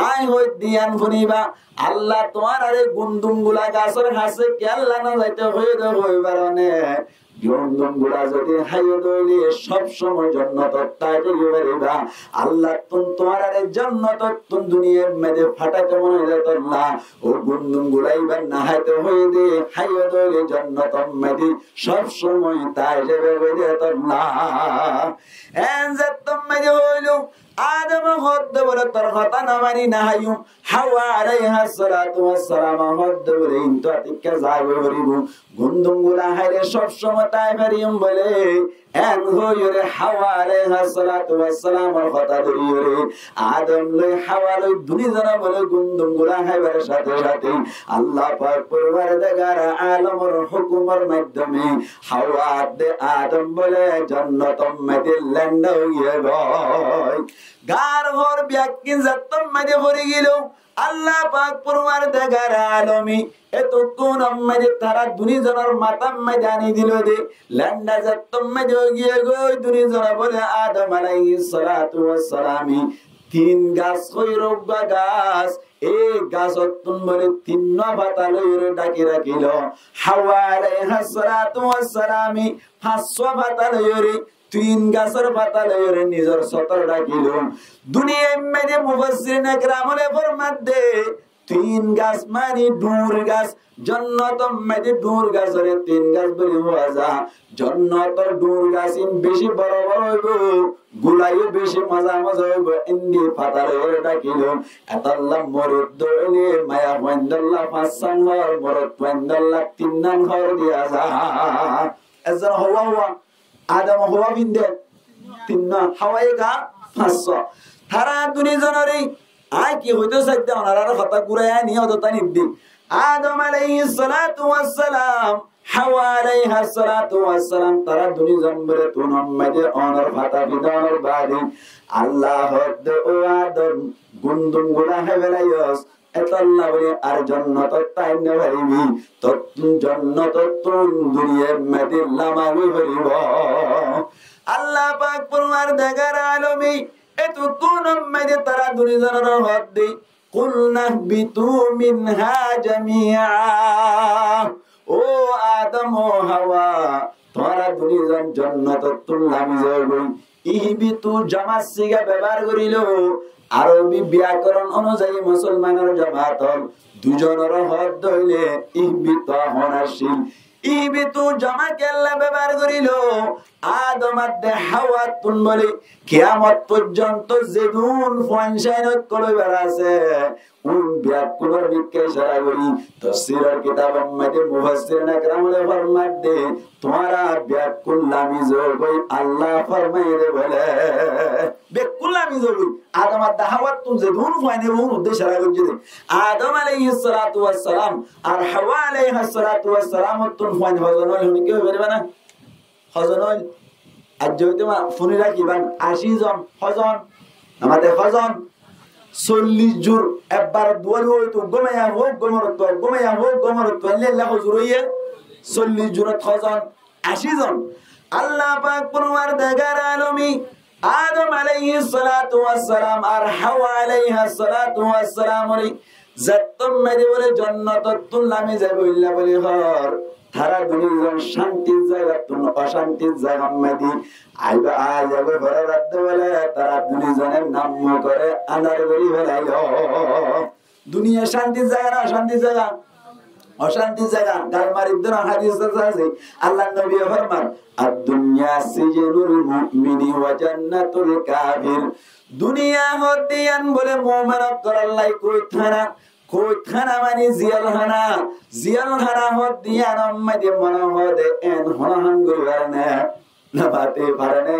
আই হই দিয়ান ফুনিবা আল্লাহ তোমার আরে গুন্দুমগুলা গাছের হাসে কে আল্লাহ না যাইতে হয়ে দে হইবারনে গুন্দুম গুলা যদি হাইয়ে দইলি সব সময় জান্নাত তাই করিবা আল্লাহ তুই তোমার আরে জান্নাত তুই দুনিয়ার মধ্যে ফাটাতে মনে যেত না ও গুন্দুম গুলাইবা না হাইতে হয়ে দে হাইয়ে দইলি জান্নাত মধ্যে সব সময় তাই যাবে হয়ে যেত না এন যাতম মধ্যে হইলো আদম হদ বলে তোর কথা না মানি না হাইয়ুম হাওয়া আলাইহা সালাতু ওয়াস সালাম হদ বলে ইনতো আতিকে যাবে বলিব গুন্দুম গুলা হাইরে সব সময় তাই পারিম বলে এন হইরে হাওয়া আলাইহা সালাতু ওয়াস সালাম কথা ধরিরে আদম লই হাওয়া লই দুইজন বলে গুন্দুম গুলা হাইবার সাথে সাথে আল্লাহ পাক পরওয়ারদিগার আলমের হুকুমের মাধ্যমে হাওয়া দে আদম বলে জান্নাতুম মধ্যে ল্যান্ড হইয়ে গয় গার হর ব্যাকিন জাতম মধ্যে পড়ে গেল আল্লাহ পাক পরওয়ারদিগার আলামিন এত কোন মধ্যে তারা দুইজনের মাথার মধ্যে আনি দিল দে ল্যান্ডা জাতম মধ্যে গিয়ে গই দুইজন বলে আদম আলাইহিস সালাতু ওয়াস সালাম তিন গাছ কইরবা গাছ এই গাছতুন বলে তিন পাতা লইরে ডাকি রাখিল হাওয়া আলাইহিস সালাতু ওয়াস সালাম 500 পাতা লইরে তিন গাছের পাতা লইরে নিজের সতর ডাকিল দুনিয়ার মধ্যে মুফাসসিরিন একরামে ফরমাতে তিন গাছ মানে ডুর গাছ জান্নাতুম মধ্যে ডুর গাছের তিন গাছ বলি হওয়া যা জান্নাতের ডুর গাছ বেশি বড় বড় হইব গুলাইও বেশি মজা মজা হইব ইন্দি পাতা লইরে ডাকিল এতাল্লাহ মরদ দইলে মায়া ওয়ান্দাল্লাহ পাঁচসান হর মরদ ওয়ান্দাল্লাহ তিন নাম হর দিয়া যা এজন হওয়া আদম হওয়া বিন্দে 3 হাওয়াই গা 500 তারা দুনিজনরে আয় কি হইতো সাইতে ওনারা কথা ঘুরায় নিয়ে অদতা নিদি আদম আলাইহিস সালাতু ওয়াস সালাম হাওয়া আলাইহিস সালাতু ওয়াস সালাম তারা দুনিজন বলে তুনম্মাদে অনর ফাতা বিদানর বাদি আল্লাহ ও আদম গুন্দুম গুলা হেবেলাইস এতাল্লাহ বলে আর জান্নাত তাইনে ভারিবি ততুন জান্নাত তুন দুনিয়ার মদিনা মাগি ভরিব আল্লাহ পাক পরওয়ারদিগার আলমী এতো তুনম্মাদে তারা দুনিজনের হদ্দি কুলনা বিতু মিনহা জামিআ ও আদম ও হাওয়া তোরা দুনিজন জান্নাত তুল্লামি যাবে ইহবিতু জামাত সিগা ব্যবহার করিল আরবি ব্যাকরণ অনুযায়ী মুসলমানের জামাত দুজনের হদ হইলে ইহবিত হনাশীল ইহবিতু জামা কেল্লা ব্যবহার করিল আদম আদে হাওয়া তুন বলে কিয়ামত পর্যন্ত যেদুন ফনশাইনত কলবার আছে ব্যাকুলর বিকে সারা করি তাফসীরের কিতাব মধ্যে মুফাসসিরিন একরামে ফরমাত দে তোমারা ব্যাকুল লামি জগই আল্লাহ ফরমায়ে দে বলে ব্যাকুল লামি জগই আদম আদ হাওয়া তুম যে দুন ফাইনে বহু উদ্দেশ্য সারা করছে আদম আলাইহিস সালাতু ওয়াস সালাম আর হাওয়া আলাইহিস সালাতু ওয়াস সালাম তুম ফাইন হজনল হনি কি হবে না হজনল আজ হইতে ফোনে রাখিবান 80 জন হজন আমাদের হজন 40 জোর একবার দুয়ার হইতো গোমায়া হোক গোমরত লেলা হুজুর হইয়ে 40 জোর হজন 80 জন আল্লাহ পাক পরওয়ারদিগার আলমী আদম আলাইহিস সালাতু ওয়াস সালাম আর হাওয়া আলাইহিস সালাতু ওয়াস সালাম রে জাত্তম মেরে বলে জান্নাতুল লামি যাবে ইল্লা বলি হর তারা দুনিজন শান্তির জায়গা তুন অশান্তির জায়গা মেদি আইবা আইবে বরাদ বলে তারা দুনিজনের নাম করে আনার গরি ফেলাইলো দুনিয়া শান্তির জায়গা না অশান্তির জায়গা অশান্তির জায়গা গালমারিদের হাদিস আছে আল্লাহ নবী ফরমান আদ-দুনিয়া সিজনুল মুমিনি ওয়া জান্নাতুল কাফির দুনিয়া হদিয়ান বলে মুমিন আল্লাহ কই থানা মানে জিয়ালখানা হদিয়ান মধ্যে মনে হদে এন হনহান করিবার না বাতে পারে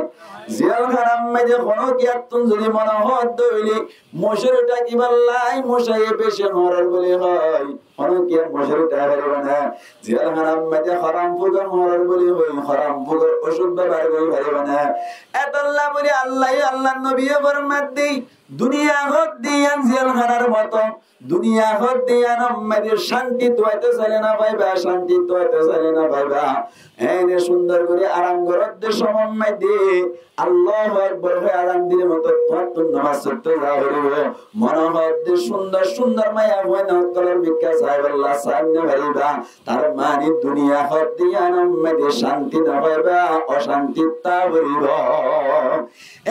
জিয়ালখানা মধ্যে কোনো কিয়াতুন যদি মনে হদ দইলি মশরটা কি বললাই মশায়ে বেশি হরার বলে হয় কোনো কি মশরটা হারিবে না জিয়ালখানা মধ্যে হারাম ফুগর হরার বলে হয় হারাম ফুগর ওষুধ ব্যবহার করে হারিবে না এতল্লাহ বলে আল্লাহ নবী ফরমাত দেই দুনিয়া হদিয়ান জিয়ালখানার মতো দুনিয়া হদিয়ান আমাদের শান্তি তোয়াতে চলে না পাইবা শান্তি তোয়াতে চলে না পাইবা এনে সুন্দর করে আরাম করতে সময় দে আল্লাহু আকবার হয়ে আরাম দিলে মতো তোর নামাজ পড়তে যাও হইবে মনে হয় সুন্দর সুন্দর মায়া হয় না কলর বিকা সাহেব আল্লাহ সামনে ভাইবা তার মানে দুনিয়া হদিয়ান আমাদের শান্তি না পাইবা অশান্তি তা হইব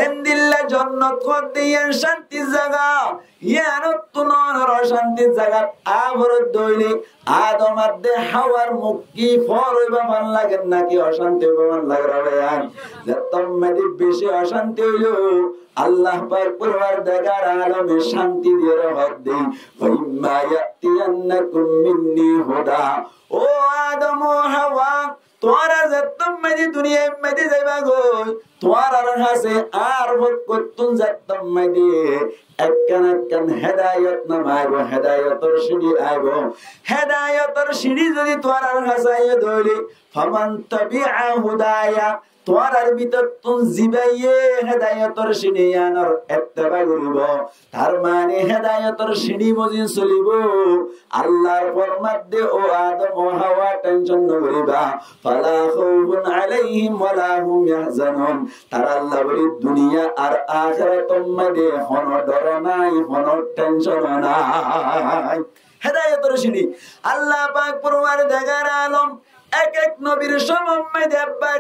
এন্দিল্লা জান্নাত হদিয়ান শান্তি জায়গা ইয়ানত তুনর অশান্তি জায়গা আবর দইলি আদম আদে হাওয়ার মুক্তি ফর হইবা ভাল লাগে নাকি অশান্তি ভাল লাগে রে যতম মেদি বেশি অশান্তি হইলো আল্লাহ পাক পরওয়ারদিগার আলমে শান্তি দিয়ে রহমত দেই ফাইম্মা ইয়াতিয়ান্নাকুম মিন্নি হুদা ও আদম ও হাওয়া তোরা যতম মেদি দুনিয়া মেদি যাইবা গো তোর আর হাসে আর ভোগ করতুন যতম মেদি একখান হেদায়েত নামাইব হেদায়েতের সিঁড়ি আইব হেদায়েতের সিঁড়ি যদি তোর আর হাসাইয়ে ধরি ফামান তাবিআ হুদায়া তোর আর ভিতর তুন জিবাইয়ে হেদায়েতের সিঁড়ি আনার ইত্তেবা করিব তার মানে হেদায়েতের সিঁড়ি মজিন চলিব আল্লাহর ফরমান দে ও আদম ও হাওয়া টেনশন নকরিবা ফালা খাউফুন আলাইহিম ওয়ালা হুম ইয়াহজানুন তার আল্লাহ বলি দুনিয়া আর আখিরাতের মধ্যে কোনো ডর নাই কোনো টেনশন নাই হেদায়েতের সিঁড়ি আল্লাহ পাক পরওয়ারদিগার আলম এক এক নবীর সময় দেবা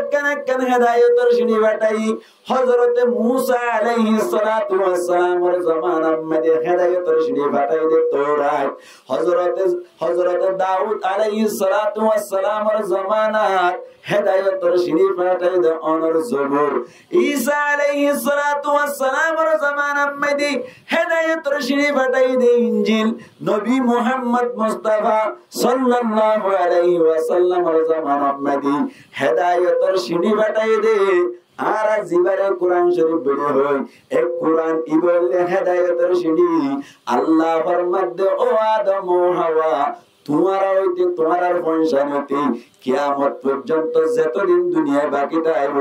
কেন হেদায়েতের সিঁড়ি বাটাই হযরতে মূসা আলাইহিস সালাতু ওয়াস সালামের জামানার মধ্যে হেদায়েতের সিঁড়ি বাটাই দে তোরাই হযরতে দাউদ আলাইহিস সালাতু ওয়াস সালামের জামানাত হেদায়েতের সিঁড়ি বাটাই দে অনর জবর ঈসা আলাইহিস সালাতু ওয়াস সালামের জামানার মধ্যে হেদায়েতের সিঁড়ি বাটাই দে ইনজিল নবী মুহাম্মদ মুস্তাফা সাল্লাল্লাহু আলাইহি ওয়াসাল্লাম জামানার মধ্যে হেদায়েতের সিঁড়ি বাটাই দে আর জিবারে কোরআন শরীফ বের হয় এক কোরআন ইবলে হেদায়েতের সিঁড়ি আল্লাহ ফরমাতে ও আদম ও হাওয়া তোমার হইতে তোমার আর ফনশান হইতে কিয়ামত পর্যন্ত যতদিন দুনিয়ায় বাকি থাকব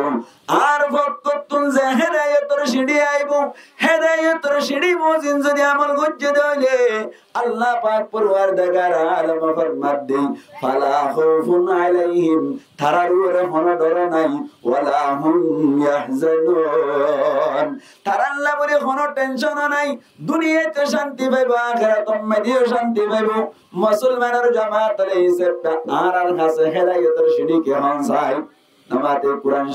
আর ভক্ততুন যে হেদায়েতের সিঁড়ি আইব হেদায়েতের সিঁড়ি মজিন যদি আমল গজ্জে দইলে আল্লাহ পাক পরওয়ারদিগার আলম ফরমাতে ফালা খাউফুন আলাইহিম তারার উপরে কোনো ডর নাই ওয়ালা হুম ইয়াহজানুন তারা আল্লাহ বলে কোনো টেনশন নাই দুনিয়াতে শান্তি পাইব আখিরাতের মধ্যেও শান্তি পাইব মুসলমানের জামাত হিসেবটা আর কাছে হেদায়েতের সিঁড়ি কেমন চাই নামাতে কোরআন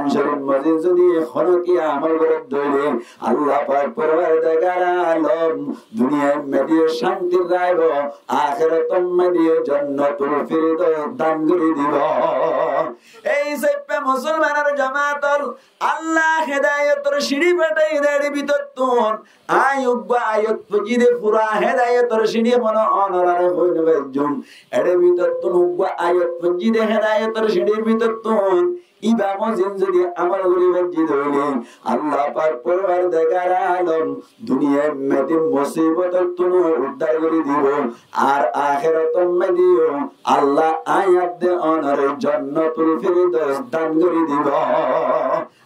শরীফ মজিদ যদি এখনো কি আমল করে দইলে আল্লাহ পাক পরওয়ারদিগার আলম দুনিয়ায় মধ্যে শান্তি রাইব আখিরাতের মধ্যে জান্নাতুল ফিরদাউস দান করে দিব এই সেপে মুসলমানের জামাতল আল্লাহ হেদায়েতের সিঁড়ি পাঠাই দেড় ভিতর তুন আয়ত পজিদে পুরা হেদায়েতের সিঁড়ি মনে অনরারে হইন বেজুম এর ভিতর তুন উগ্বা আয়ত পজিদে হেদায়েতের সিঁড়ির ভিতর তুন ইবাম জিনজুরি আমল করি মসজিদ হইলে আল্লাহ পাক পরওয়ারদিগার আলম দুনিয়ার মধ্যে মুসিবত তুন উদ্ধার করে দিব আর আখিরাতের মধ্যে আল্লাহ আয়াত দে অনরে জান্নাতুল ফিরদাউস দান করে দিব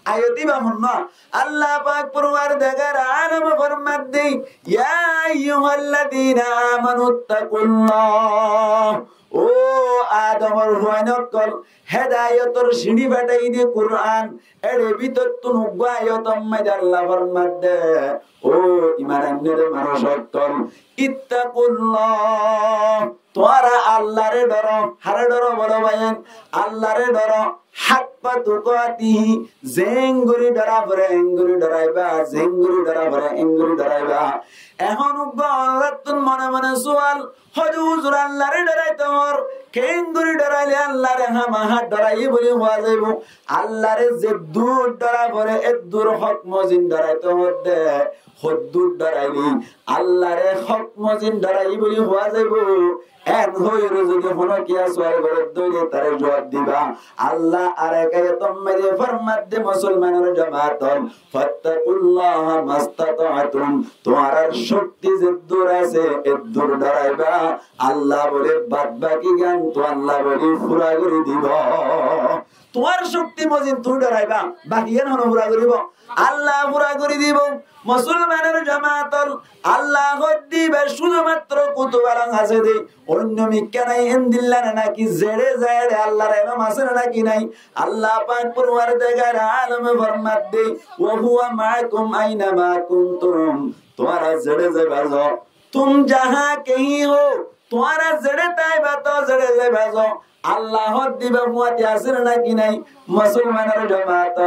আয়াতি বামুন্না আল্লাহ পাক পরওয়ারদিগার আলম ফরমাতে ইয়া আইয়ুহাল্লাযীনা আমানুত্তাকুল্লাহ ও আদমর হুয়ানকল হেদায়েতের সিঁড়ি বাটাই দি কুরআন এর ভিতর তুন আয়াতম মধ্যে আল্লাহ ফরমাতে ও ঈমানের মানুষসকল ইত্তাকুল্লাহ তোরা আল্লাহরে ডরো হারে ডরো বলো ভাইয়েন আল্লাহরে ডরো হাক্কা তুকাতিহি জেঙ্গুরি ডরা পরে এঙ্গুরি ডরাইবা জেঙ্গুরি ডরা পরে এঙ্গুরি ডরাইবা এখন উগ্গতুন মনে মনে সুয়াল হুজুর আল্লাহরে ডরাই তোর কেঙ্গুরি ডরাইলে আল্লাহরে হামাহা ডরাই বলি হওয়া যাইব আল্লাহরে যে দূর ডরা পরে এ দূর হক মজিন ডরাই তোর দে হদ্দুর ডরাইলি আল্লাহরে হক মজিন ডরাই বলি হওয়া যাইব এন হইরে যদি হনো কি আসওয়ার করে দইলে তারে জবাব দিবা আল্লাহ আরেকায়ে তোমরে ফরমাত দে মুসলমানের জামাত ফাত্তাকুল্লাহ মাস্তাতাতুম তোমার শক্তি যে দূর আছে এ দূর ডরাইবা আল্লাহ বলে বাদ বাকি জ্ঞান তো আল্লাহ বলে পুরা করে দিব তোমার শক্তি মজিন তুই ডরাইবা বাকি জ্ঞান হনো পুরা করিব আল্লাহ পুরা করে দিব মুসলমানের জামাতল আল্লাহ দিবে শুধুমাত্র কুতুবালাং আছে দে অন্য মিক্কা নাই ইনদিল্লাহ নাকি জেরে যায় আল্লাহর এলম আছে নাকি নাই আল্লাহ পাক পরওয়ারদিগার আলম ফরমাত দে ওয়া হুয়া মাআকুম আইনা মা কুনতুম তোমরা জেরে যাইবা তুম যাহা কहीं हो তোমরা জেরে তাইবা তো জেরে যাইবা আল্লাহ দিবে মুয়াতি আছে নাকি নাই মুসলমানের জামাত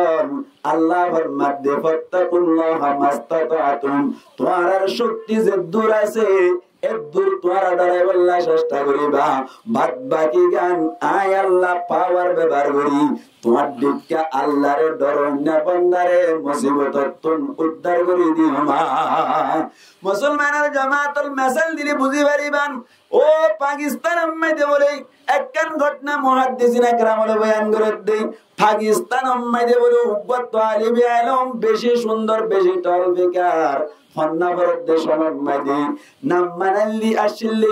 আল্লাহ ফরমাত দে ফাত্তাকুল্লাহ মাস্তাতাতুম তোমার শক্তি যে দূর আছে এদুর তোরা ডরাই বললা চেষ্টা করিবা বাদ বাকি গান আয় আল্লাহ পাওয়ার ব্যবহার করি তোমার দিকটা আল্লাহরে ডরনা বন্দারে মুসিবতত তুন উদ্ধার করি দিমা মুসলমানের জামাতুল মেসাল দিলি বুঝি পারিবান ও পাকিস্তান মধ্যে বলে একখান ঘটনা মুহাদ্দিসিন একরাম বয়ান করে দেই পাকিস্তান মধ্যে বলে উব্বত তালিবে আলম বেশি সুন্দর বেশি টল বেকার ফন্নাবরদ দেশমের মধ্যে নাম মানাল্লি আসলে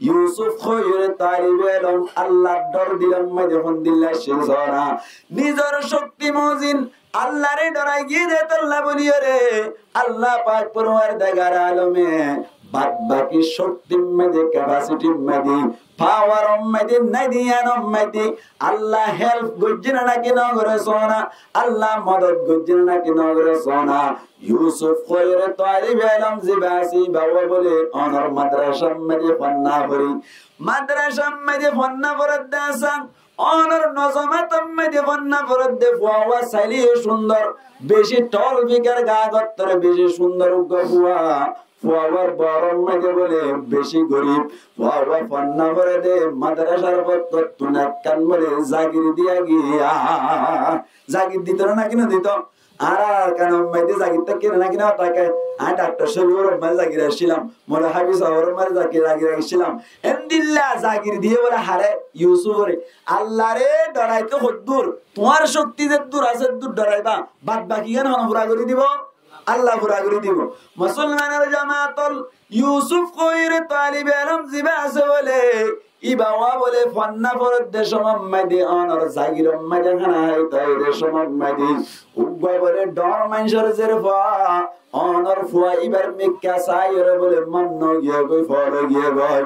ইউসুফ খয়র তালিবে আলম আল্লাহ ডর দিলাম মধ্যে ফন্দিল্লা শিলসরা নিজের শক্তি মজিন আল্লাহরে ডরাই গিয়ে দে আল্লাহ বলিও রে আল্লাহ পাক পরওয়ারদিগার আলমে বাদ বাকি শক্তির মধ্যে ক্যাপাসিটির মধ্যে পাওয়ার মধ্যে নাদিয়ান মধ্যে আল্লাহ হেল্প গজ্জিনা নাকি নগরে সোনা আল্লাহ মদদ গজ্জিনা নাকি নগরে সোনা ইউসুফ খয়র তালিব আলম জিবাসি বাবা বলে অনর মাদ্রাসা মধ্যে ফন্না ভরি মাদ্রাসা মধ্যে ফন্না ভরদাসাং অনর নজমাত মধ্যে ফন্না ভরদে ফুয়া সাইলি সুন্দর বেশি টল বিকার গাগত্তর বেশি সুন্দর গফুয়া ফুয়ার বরম মধ্যে বলে বেশি গরিব ফুয়া ফন্না ভরে দে মাদ্রাসার পত্র তুনা কান বলে জাগির দিয়া গিয়া জাগির দিত না কিনা দিত আর কেন মেয়েদের জাগিরটা কেনে নাকি না তাকে আমি ডাক্তার শরীফের মাঝে জাগির আসছিলাম মোলা হাবিজ ওর মাঝে জাগির আসছিলাম এমদিল্লা জাগির দিয়ে বলে হারে ইউসুফরে আল্লাহ রে ডরাইতে হদ্দুর তোমার শক্তি যে দূর আছে দূর ডরাইবা বাদ বাকি কেন পুরা করে দিব আল্লাহ পুরা করে দিব মুসলমানের জামাতল ইউসুফ কইর তালিবে আলম জিবা আছে বলে ইবাওয়া বলে ফন্না ফরদ দেশ মাম্মাদি অনর জাগির মাঝে খানা হয় তাই দেশ মাম্মাদি উগ্গা বলে ডর মানুষের জের ফা অনর ফুয়া ইবার মিক্কা সাইরে বলে মন্ন গিয়ে গই ফল গিয়ে গই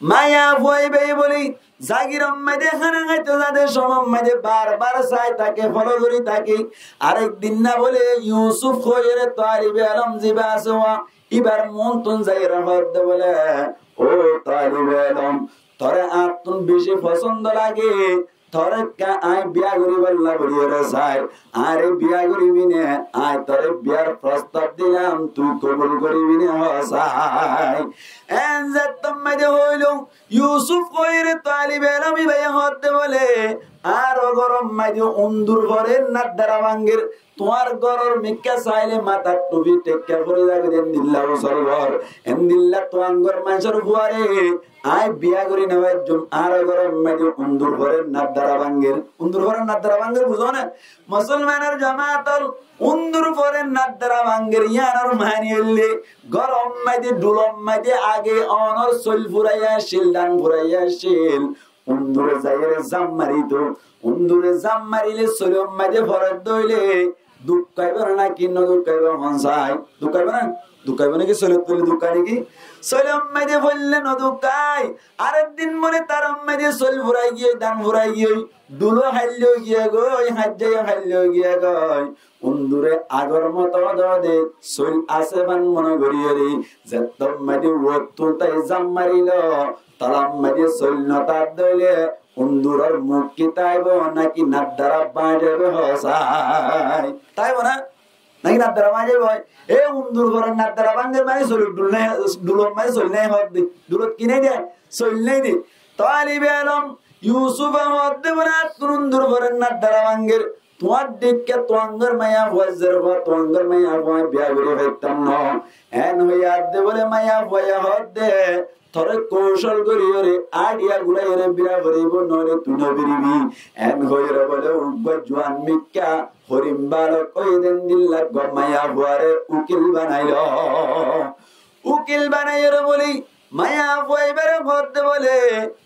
মায়া ফুয়াই বে বলি জাগির মাঝে খানা খাইতে যাদের সমম মাঝে বারবার চাই তাকে ফলো করি তাকে আরেকদিন না বলে ইউসুফ কইর তালিবে আলম জিবা আছে এবার মন তুন যাই রহদ বলে ও তালিবে আলম তোরে আতুন বেশি পছন্দ লাগে তোরে কা আই বিয়া করি বললা বলিরে চাই আরে বিয়া করিবি না আই তোরে বিয়ার প্রস্তাব দিলাম তুই কবুল করিবি না হসাই এন যে তুমি হইল ইউসুফ কইর তালিবে আলম ভাই হদ বলে আর গরম মাঝে উন্দুর ঘরে নাদ্দারা ভাঙ্গের তোমার গরর মিক্কা চাইলে মাথার টুপি টেক্কা করে যাবে দিল্লা বছর ঘর এন্দিল্লা তোয়াঙ্গর মাছের ফুয়ারে আই বিয়া করি নেওয়ার জন্য আর গরম মাঝে উন্দুর ঘরে নাদ্দারা ভাঙ্গের বুঝো না মুসলমানের জামাতল উন্দুর ঘরে নাদ্দারা ভাঙ্গের ইয়ার মানি হইলে গরম মাঝে ডুলম মাঝে আগে অনর সল ফুরাইয়া শিল ডান ফুরাইয়া শিল উন্দুরে যাইরে জাম মারিত উন্দুরে জাম মারিলে সলম মাঝে ফরদ দইলে দুঃখাইব না কিন্ন দুঃখাইব হনসাই দুঃখাইব নাকি সলত বলে দুঃখাই নাকি সলম মাঝে বললে ন দুঃখাই আরেক দিন মনে তার মাঝে সল ফুরাই গিয়ে দান ফুরাই গিয়ে দুলো হাইলেও গিয়ে গই হাজ্জাই হাইলেও গিয়ে গই উন্দুরে আগর মতো দে সল আছে বান মনে করিয়ে রে যে তোর মাঝে রোদ তুলতাই জাম মারিল তালাম মাঝে সল নতার দইলে উন্দুরের মুখ কি তাইব নাকি নাদ্দারা বাঁধবে হসাই তাইব না নাকি নাদ্দারা বাঁধবে এ উন্দুর ঘরের নাদ্দারা বাঁধবে মানে সল ডুলন মানে সল নেই হদ দি ডুলত কিনে দেয় সল নেই দি তালিবে আলম ইউসুফ হদ দেব না উন্দুর ঘরের নাদ্দারা বাঁধের তোমার দিককে তোয়াঙ্গর মায়া ওয়াজের বা তোয়াঙ্গর মায়া ওয়া বিয়া করে হইতাম না এন হইয়া দে বলে মায়া ওয়া হদ দে তোরে কৌশল করিও রে আইডিয়া গুলাই রে বিরা করিব নরে তুই বিরিবি এন হইরে বলে উগ্র জওয়ান মিক্কা হরিম বালক কই দেন দিল্লা গমায়া বুয়ারে উকিল বানাইলো বলি মায়া বুয়াইবারে ভরতে বলে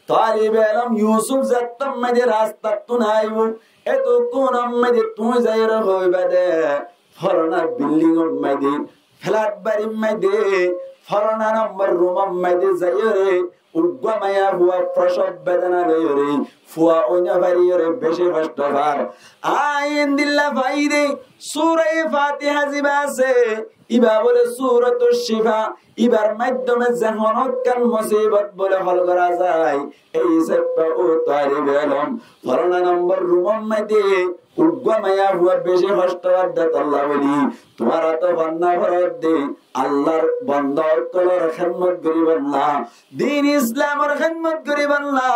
তালিবে আলম ইউসুফ যাত্তাম মাঝে রাস্তা তুনাইব এত কোন মাঝে তুই যাইরে হইবা দে ফরনা বিল্ডিং মাঝে ফ্ল্যাট বাড়ি মাঝে ফরনা নম্বর রুম মাঝে যাইরে উগ্র মায়া বুয়া প্রসব বেদনা লইরে ফুয়া ওইনা বাড়িরে বেশি কষ্ট ভার আইন দিল্লা ভাইরে সূরা ফাতিহা জিবা আছে ইবা বলে সূরাতুশ শিফা ইবার মাধ্যমে জাহানত কান মুসিবত বলে হল করা যায় এই সেপ্পা ও তালিবে আলম ফরনা নম্বর রুম মাঝে উগ্র মায়া বুয়া বেশি কষ্ট আদাত আল্লাহ বলি তোমার তো বান্না ভরত দে আল্লাহর বান্দা কলর খিদমত করিবেন না দ্বীন ইসলামের খিদমত করিবেন না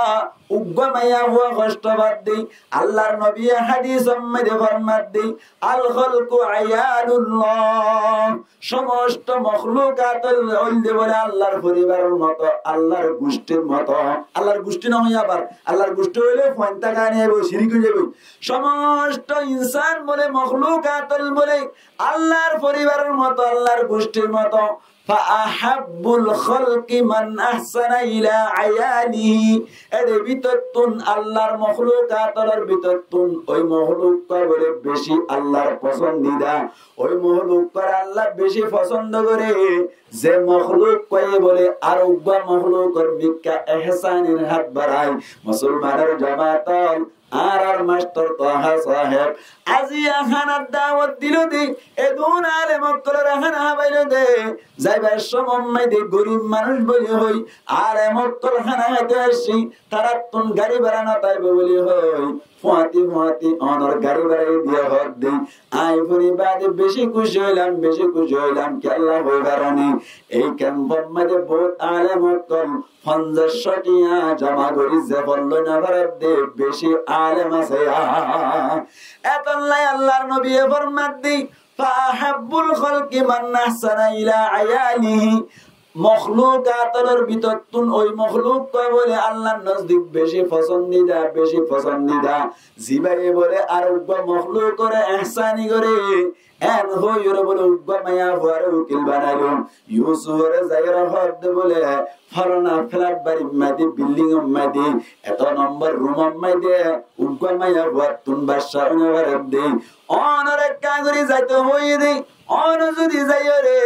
উগ্র মায়া বুয়া কষ্ট বাদ দে আল্লাহর নবী হাদিস মধ্যে ফরমাত দে আল খালকু আয়ালুল্লাহ সমস্ত মাখলুকাত ওইলে বলে আল্লাহর পরিবারের মতো আল্লাহর গোষ্ঠীর মতো আল্লাহর গোষ্ঠী নয় আবার আল্লাহর গোষ্ঠী হইলে ফন্তা গানে হবে শিরিক হয়ে যাবে সমস্ত ইনসান বলে মাখলুকাত বলে আল্লাহর পরিবারের মতো আল্লাহর গোষ্ঠীর মতো ফাআহাব্বুল খালকি মান আহসানা ইলা আয়ালিহি এর ভিতরতুন আল্লাহর মাখলুকাতের ভিতরতুন ওই মাখলুক বলে বেশি আল্লাহর পছন্দিদা ওই মাখলুক আল্লাহ বেশি পছন্দ করে যে মাখলুক কয়ে বলে আর উগ্র মাখলুকের বিকা ইহসানের হাত বাড়ায় মুসলমানের জামাতল আর মাস্টার তাহা সাহেব আজিয়া খানার দাওয়াত দিল দে এদুন আলেম কলর খানা বাইলো দে যাইবার সময় দে গরিব মানুষ বলি হই আলেম কল খানা খাইতে আসি তারা তুন গাড়ি ভাড়া না তাইবে বলি হই ফুয়াতি অনর গাড়ি ভাড়াই দিয়া হদ দে আই ফুরি বাদে বেশি খুশি হইলাম কি আল্লাহ হই কারণে এই ক্যাম্পের মধ্যে বহুত আলেম কল 50 টিয়া জমা করি যে বলল না ভাড়া দে বেশি আলেম আছে এতলাই আল্লাহর নবী ফরমাত দি ফাহাব্বুল খালকি মান আহসানা ইলা আয়ালিহি মখলুকাতের ভিতর তুন ওই মখলুক কয় বলে আল্লাহর নজদিক বেশি পছন্দিদা জিবাই বলে আর উগ্র মখলুক করে ইহসানি করে এন হইরে বলে উগ্র মায়া ভরে উকিল বানাইলো ইউসুফরে যাইরা হদ বলে ফরনা ফ্ল্যাট বাড়ি মাদি বিল্ডিং মাদি এত নম্বর রুম মাদি উগ্র মায়া ভর তুন বাদশা উনরে দে অনরে কাগরি যাইতে হই দে অন যদি যাইরে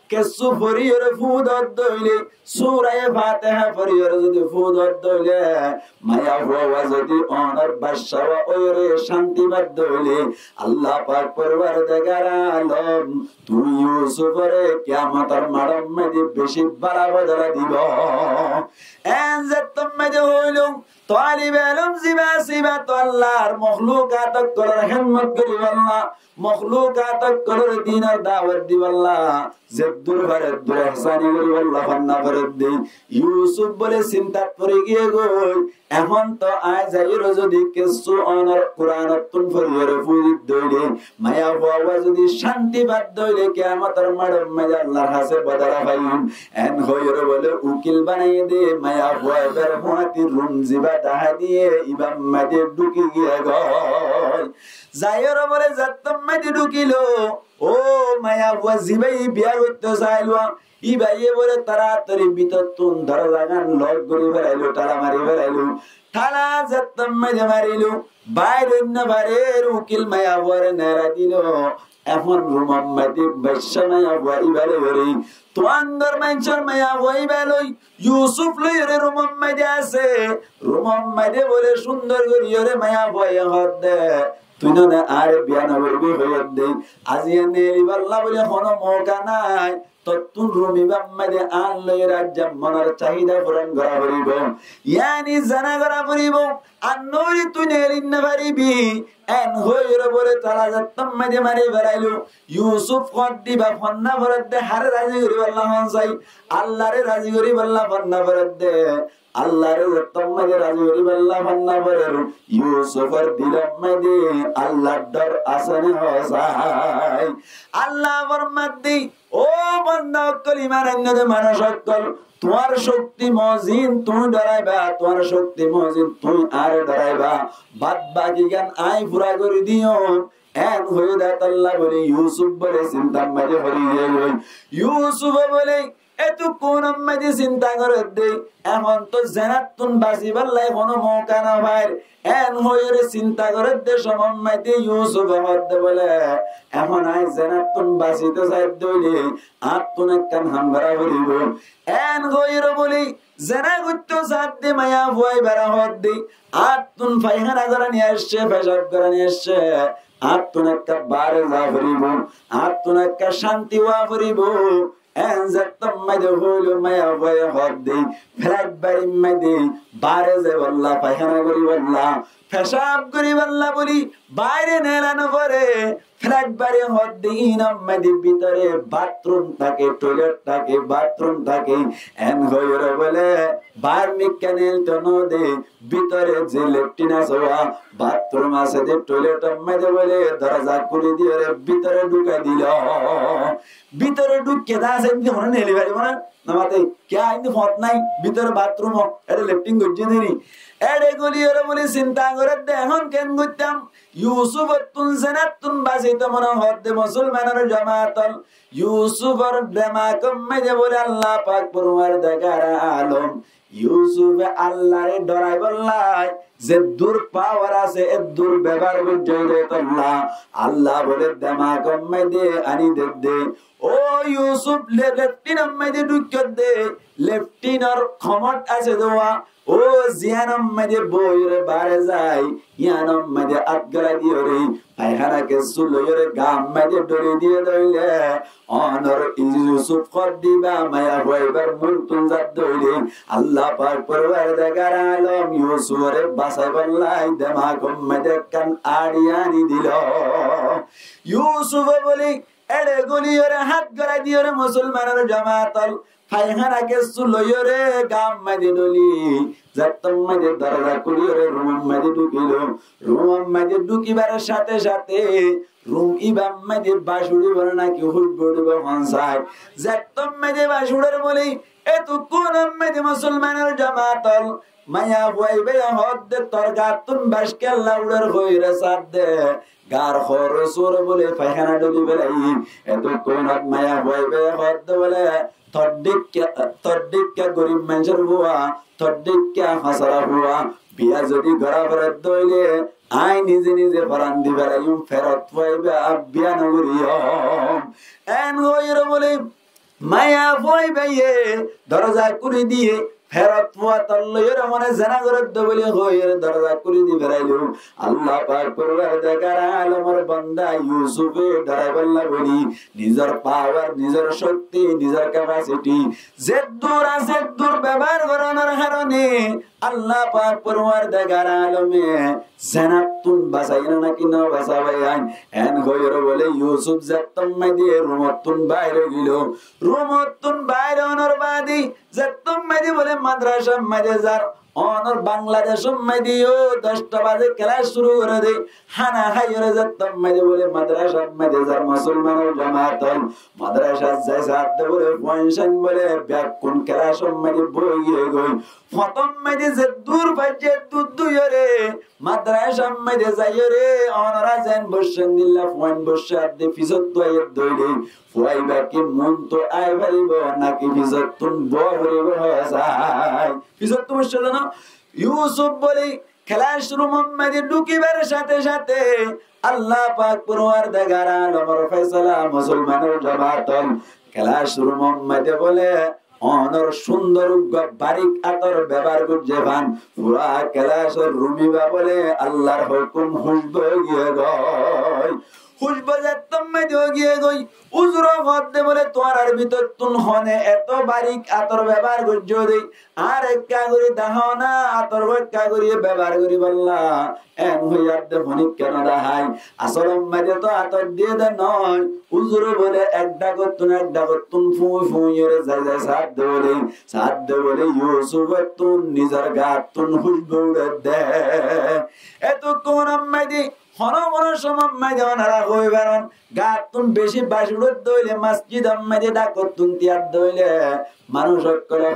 কেসু ফরিয়রে ফুদত দইলে সূরা ফাতিহা ফরিয়রে যদি ফুদত দইলে মায়া হওয়া যদি অনর বাদশা ওরে শান্তি বাদ দইলে আল্লাহ পাক পরওয়ারদিগার আলম তুই ইউসুফরে কিয়ামতের মাড়ম মধ্যে বেশি বাড়া বদলা দিব এন যে তুমি যে হইলো তালিব ইলম জিবা তো আল্লাহর মখলুকাত করার হিম্মত করি আল্লাহ মখলুকাত করার দ্বীনের দাওয়াত দিব আল্লাহ জেদ্দুর ভরে দূর ইহসানি করি আল্লাহ ফান্না করে দে ইউসুফ বলে চিন্তা করে গিয়ে গই এখন তো আয় যাইরো যদি কিছু অনর কুরআনত তুন ফরিরে ফুইদ দইলে মায়া হওয়া যদি শান্তি বাদ দইলে কিয়ামতের মাড়ম মধ্যে আল্লাহর কাছে বদলা পাইম এন হইরে বলে উকিল বানাই দে মায়া হওয়া বের হওয়াতি রুম জিবা দাহা দিয়ে ইবাম মাদে ঢুকি গিয়ে গয় যাইরো বলে যাত্তম মাদে ঢুকিলো ও মায়া হওয়া জিবাই বিয়া করতে চাইলো ইবাইয়ে বলে তাড়াতাড়ি ভিতর তুন ধরা লাগান লক করে ফেলাইলো তালা মারি ফেলাইলো থালা যাত্তম মাঝে মারিলো বাইরে না বারের উকিল মায়া বরে নেড়া দিল এখন রুমাম মাদি বাইশা মায়া বই বেলে বরে তো আন্দর মাইনচর মায়া বই বেলই ইউসুফ লইরে রুমাম মাদি আছে রুমাম মাদি বলে সুন্দর করিয়রে মায়া বই হদ দে তুই না আর বিয়া না বলবি হয়ে দে আজিয়া নেলি বাল্লা বলে কোনো মৌকা নাই ততুন রুমি বাম্মাদে আন লই রাজ্য মনার চাহিদা পূরণ করা পড়িব ইয়ানি জানা করা পড়িব আর নরি তুই নেলিন না পারিবি এন হইরে বলে তালা যাত্তম মাঝে মারি বেড়াইলো ইউসুফ কদ দিবা ফন্না ফরত দে হারে রাজি করি আল্লাহ চাই আল্লাহরে রাজি করি আল্লাহ ফন্না ফরত দে আল্লাহরে যাত্তম মাঝে রাজি করি আল্লাহ ফন্না ফরত ইউসুফের দিলম মাঝে আল্লাহর ডর আসনে হসাই আল্লাহ ফরমাত দি ও বান্দা কলিমার অন্যদের মানুষ সকল তোমার শক্তি মজিন তুমি ডরাইবা তোমার শক্তি মজিন তুমি আর ডরাইবা বাদ বাকি জ্ঞান আই পুরা করে দিও এন হয়ে দেয় আল্লাহ বলে ইউসুফ বলে চিন্তা মাঝে হরিয়ে গই ইউসুফ বলে এতু কোন মাঝে চিন্তা করে দে এখন তো জেনাত তুন বাঁচিবার লাই কোনো মৌকা না ভাই এন হয়ে চিন্তা করে দে সমম মাঝে ইউসুফ হতে বলে এখন আই জেনাত তুন বাঁচিতে চাই দইলে আট তুন একখান হামরা করিব এন হয়ে বলি জেনা গুত্তো সাত দে মায়া ভয় বেড়া হত দে আট তুন পায়খানা করে নিয়ে আসছে পেশাব করে নিয়ে আসছে আট তুন একটা বারে যা করিব আট তুন একটা শান্তি ওয়া করিব এন যাত্তম মাঝে হইল মায়া ভয় হত দে ফ্ল্যাট বাড়ি মাঝে বারে যে বললা পায়খানা করি বললা পেশাব করি বললা বলি বাইরে নেলানো পরে ফ্ল্যাট বাড়ি হত দিন মাঝে ভিতরে বাথরুম থাকে টয়লেট থাকে বাথরুম থাকে এন হইরে বলে বার্মিক ক্যানেল তো নদে ভিতরে যে লেট্রিন আছে বাথরুম আছে যে টয়লেট মাঝে বলে দরজা খুলে দিয়ে ভিতরে ঢুকাই দিল ভিতরে ঢুকে দাসে মনে নেলি পারিব না নামাতে কে আইনি হত নাই ভিতরে বাথরুম এটা লেফটিং করছে দিনি এডে গলিয়রে বলে চিন্তা করে দে এখন কেন করতাম ইউসুফ তুন সেনাত তুন বাসিত মনে হত দে মুসলমানের জামাতল ইউসুফর দেমা কমে যে বলে আল্লাহ পাক পরওয়ারদিগার আলম ইউসুফ আল্লাহরে ডরাই বললাই যে দূর পাওয়ার আছে এ দূর ব্যবহার বুঝে দে আল্লাহ আল্লাহ বলে দেমা কমে দে আনি দে ও ইউসুফ লেফটিন আম্মাইদে ঢুকিয়ে দে লেফটিনার ক্ষমত আছে দেওয়া ও জিয়ানম মাঝে বইরে বারে যায় ইয়ানম মাঝে আটগলা দিয়ে রে পায়খানা কে সুলরে গাম মাঝে ডরে দিয়ে দইলে অনর ইউসুফ কর দিবা মায়া হইবার মুলতুন জাত দইলে আল্লাহ পাক পরওয়ারদিগার আলম ইউসুফরে বাসাই বললাই দেমা কম মাঝে কান আড়িয়ানি দিল ইউসুফ বলি এড়ে গলিয়রে হাত গড়াই দিয়রে মুসলমানের জামাতল পায়খানাকে সুলয়রে গাম মাঝে ডলি যাত্তম মাঝে দরজা করিয়রে রুম মাঝে ঢুকিল রুম মাঝে ঢুকিবার সাথে সাথে রুম ইবাম মাঝে বাসুড়ি বলে নাকি হুড়বুড়ি হনসায় যাত্তম মাঝে বাসুড়ের বলি এতক্ষণ মাঝে মুসলমানের জামাতল মায়া হইবে হদ্দে তোর গাতুন বাসকেল লাউড়ের হইরে সাদে গার খর সুর বলে পায়খানা ডলি বেলাই এতক্ষণ মায়া হইবে হদ্দে বলে তদ্দিক্কা গরিব মানুষের হুয়া তদ্দিক্কা হাসারা হুয়া বিয়া যদি ঘরা ফেরত দইলে আই নিজে নিজে ফরান দিবে ফেরত হইবে বিয়া নগরিয়ম এন হইর বলে মায়া হইবে দরজা করে দিয়ে ফেরত হওয়া তল্লয়ের মনে জানা করে বলে হইর দরজা করে দি বেড়াইলো আল্লাহ পাক পরওয়ারদিগার আলমের বান্দা ইউসুফে ডরাইবল্লা বলি নিজের পাওয়ার নিজের শক্তি নিজের ক্যাপাসিটি যে দূর আছে দূর ব্যবহার করানোর কারণে আল্লাহ পাক পরওয়ারদিগার আলমে জানাতুন বাসাইনা নাকি না বাসাবাই এন হইর বলে ইউসুফ জাতম মাদি রুমতুন বাইরে গিল রুমতুন বাইরে অনর বাদি জাতম মাদি বলে মাদ্রাসা মাঝে যার অনর বাংলাদেশ মাদিও 10টা বাজে ক্লাস শুরু করে দে হানা হাইরে জাতম মাদি বলে মাদ্রাসা মাঝে যার মুসলমানের জামাতল মাদ্রাসা যাই সাথ বলে পয়সান বলে ব্যাকুন ক্লাস মাদি বইয়ে গই প্রথম মাদি যে দূর বাজে দুদুয়রে মাদ্রাসা মাঝে যাইরে অনরা যেন বসেন দিল্লা ফোন বসে দে ফিজত তো দইলে ফুয়াইবা কি মন তো আই ভাইব নাকি ফিজত তুন বহরিব হাসাই ফিজত তো বসে জানো ইউসুফ বলি ক্লাস রুম মাঝে ঢুকিবার সাথে সাথে আল্লাহ পাক পরওয়ারদিগার আলমের ফয়সালা মুসলমানের জামাতল ক্লাস রুম মাঝে বলে অনর সুন্দর বারিক আতর ব্যবহার করছে ভান পুরা ক্লাসের রুমিবা বলে আল্লাহর হুকুম হুসব গিয়ে গয় হুসব যাতম মাঝে গিয়ে গই উজর হদ্দে বলে তোয়ার ভিতর তুন হনে এত বারিক আতর ব্যবহার করছো দে আর একটা করে দাও না আতর একটা করে ব্যবহার করি বললা এন হইয়ার দে হনিক কেন দাহাই আসল মাঝে তো আতর দিয়ে দে নয় উজর বলে একটা করতুন ফুই ফুইরে যাই যাই সাদ দে বলে ইউসুফ তুন নিজের গাত তুন হুসব উড়ে দে এত কোন মাঝে হন মন সময় দেওয়ানারা হয়ে বেরন গাতুন বেশি বাসুড় দইলে মসজিদ মাঝে ডাকতুন তিয়ার দইলে মানুষ করে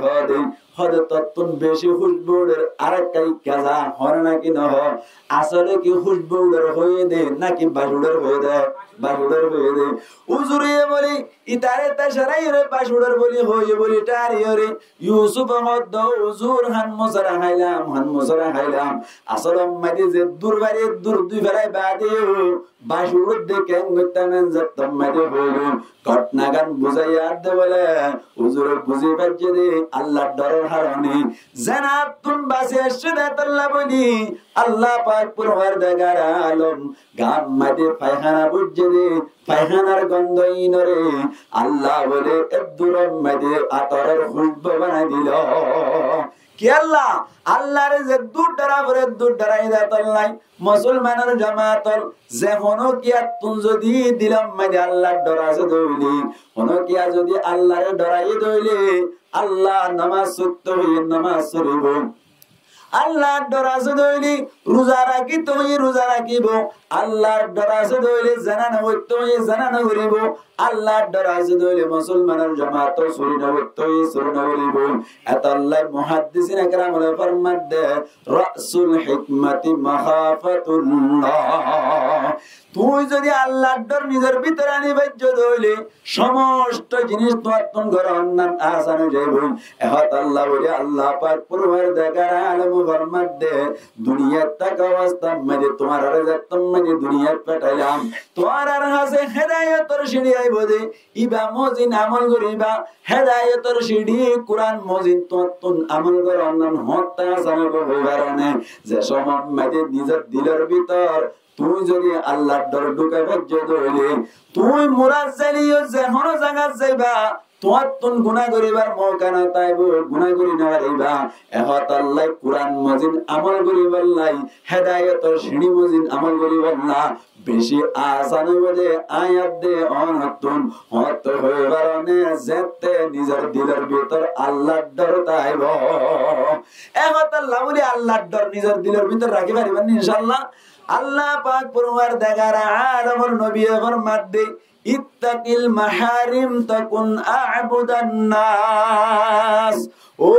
হদে তত্তুন বেশি হুসবুড়ের আরেকটাই কাজা হরে নাকি নহ আসলে কি হুসবুড়ের হয়ে দে নাকি বাসুড়ের হয়ে দে বাসুড়ের হয়ে দে উজুরিয়ে বলি ইতারে তা সারাই রে বাসুড়ের বলি হয়ে বলি টারি রে ইউসুফ মদ উজুর হান মোসরা খাইলাম আসলে মাঝে যে দুরবারে দূর দুই বেলায় বাদে বাসুড় দেখে গতামেন যতম মাঝে হইল ঘটনা গান বুঝাইয়া দে বলে উজুর বুঝি বাজে দে আল্লাহর ডরের হারনে জানাতুন বাসে সুদাতাল্লাহ বলি আল্লাহ পাক পরওয়ারদিগার আলম গাম মাঝে পায়খানা বুঝে দে পায়খানার গন্ধ ইনরে আল্লাহ বলে এদুরম মাঝে আতরের খুশব বানাই দিল কি আল্লাহ আল্লাহর যে দূর দ্বারা করে দূর দ্বারাই দাতলাই মুসলমানের জামাতল যে হনো কিয়া তুন যদি দিলাম মাঝে আল্লাহর ডর আছে দইলি হনো কিয়া যদি আল্লাহর ডরাই দইলে আল্লাহ নামাজ সত্য হয়ে নামাজ পড়িব আল্লাহর ডর আছে দইলি রোজা রাখি তুমি রোজা রাখিব আল্লাহর ডর আছে দইলে জানানো হইতো জানানো করিব আল্লাহর ডর আছে দইলে মুসলমানের জামাত সরিনা হইতো সরিনা করিব এত আল্লাহর মুহাদ্দিসিন একরাম বলে ফরমান দে রাসুল হিকমতি মাখাফাতুল্লাহ তুই যদি আল্লাহর ডর নিজের ভিতরে আনিবাজ্য দইলে সমস্ত জিনিস তোমার তুন ঘরে অন্যান আসানো যাইব এত আল্লাহ বলে আল্লাহ পাক পরওয়ারদিগার আলম ফরমান দে দুনিয়ার তাক অবস্থা মাঝে তোমার আর যাতম মাঝে দুনিয়ার পাঠাইলাম তোমার আর হাসে হেদায়েতের সিঁড়ি আইব দে ইবা মজিন আমল করিবা হেদায়েতের সিঁড়ি কুরআন মজিন তুন আমল করে অন্যান হত্যা জানাবো কারণে যে সময় মাঝে নিজের দিলের ভিতর তুই যদি আল্লাহর ডর ঢুকে ভজ্য দইলে তুই মুরাজ্জালিও যে হন জায়গা যাইবা তোমার তুন গুনাহ করিবার মৌকা না তাইব গুনাহ করি না পারিবা এহত আল্লাহ কুরআন মজিদ আমল করিবার লাই হেদায়েতের সিঁড়ি মজিদ আমল করিবার না বেশি আসান বলে আয়াত দে অনতুন হত হয়ে বারণে যেতে নিজের দিলের ভিতর আল্লাহর ডর তাইব এমত আল্লাহ বলি আল্লাহর ডর নিজের দিলের ভিতর রাখি পারিবেন ইনশাআল্লাহ আল্লাহ পাক পরওয়ার দেগার আলমর নবী ফরমাত দে ইত্তাকিল মাহারিম তাকুন আ'বুদান নাস ও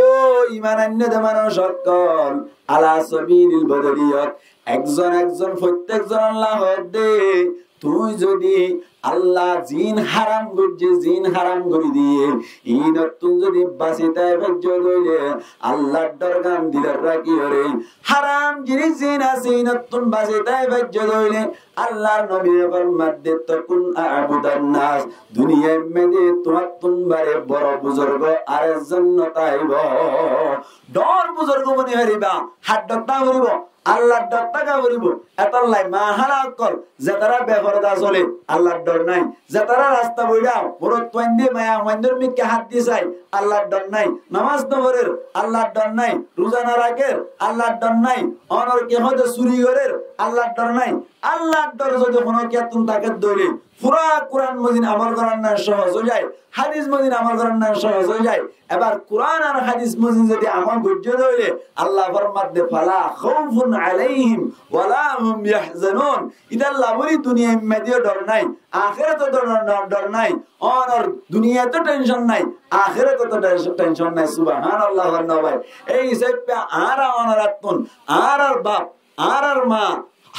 ঈমানান্বিত মানুষ সকল আলা সাবিলিল বদরিয়াত একজন প্রত্যেকজন আল্লাহ দে তুই যদি আল্লাহ জিন হারাম করছে জিন হারাম করে দিয়ে ইনতুন যদি বাঁচিতাই ভজ্য দইলে আল্লাহর দরগান দিলার রাখি রে হারাম জিনিস জিন আছে ইনতুন বাঁচিতাই ভজ্য দইলে আল্লাহর নবী ফরমাতে তকুন আ'বুদান নাস দুনিয়ায় মেদে তোমাতুন বারে বড় বুজুর্গ আর জান্নাতাইব ডর বুজুর্গ বনি হরিবা হাত ডটা করিব আল্লাহর ডর টাকা করিব এতলাই মাহারা কর যে তারা বেপরদা চলে আল্লাহর ডর নাই যে তারা রাস্তা বইড়াও বড় তোয়ান্দি মায়া মন্দির মিকে হাত দি চাই আল্লাহর ডর নাই নামাজ নবরের আল্লাহর ডর নাই রোজা না রাখের আল্লাহর ডর নাই অনর কে হতে চুরি করের আল্লাহর ডর নাই আল্লাহর ডর যদি কোনো কেতুন তাকে দইলে পুরা কোরআন মজিদ আমল করার না সহজ হয়ে যায় হাদিস মজিদ আমল করার না সহজ হয়ে যায় এবার কোরআন আর হাদিস মজিদ যদি আমল গজ্জ দইলে আল্লাহ ফরমাতে ফালা খাউফুন আলাইহিম ওয়ালা হুম ইয়াহজানুন ইদাল্লাহ বলি দুনিয়ায় মেদিও ডর নাই আখিরাতে ডর নাই আর দুনিয়াতে টেনশন নাই আখিরাতে তো টেনশন নাই সুবহানাল্লাহ ওয়া এই সেপে আর অনারাতুন আর বাপ আর মা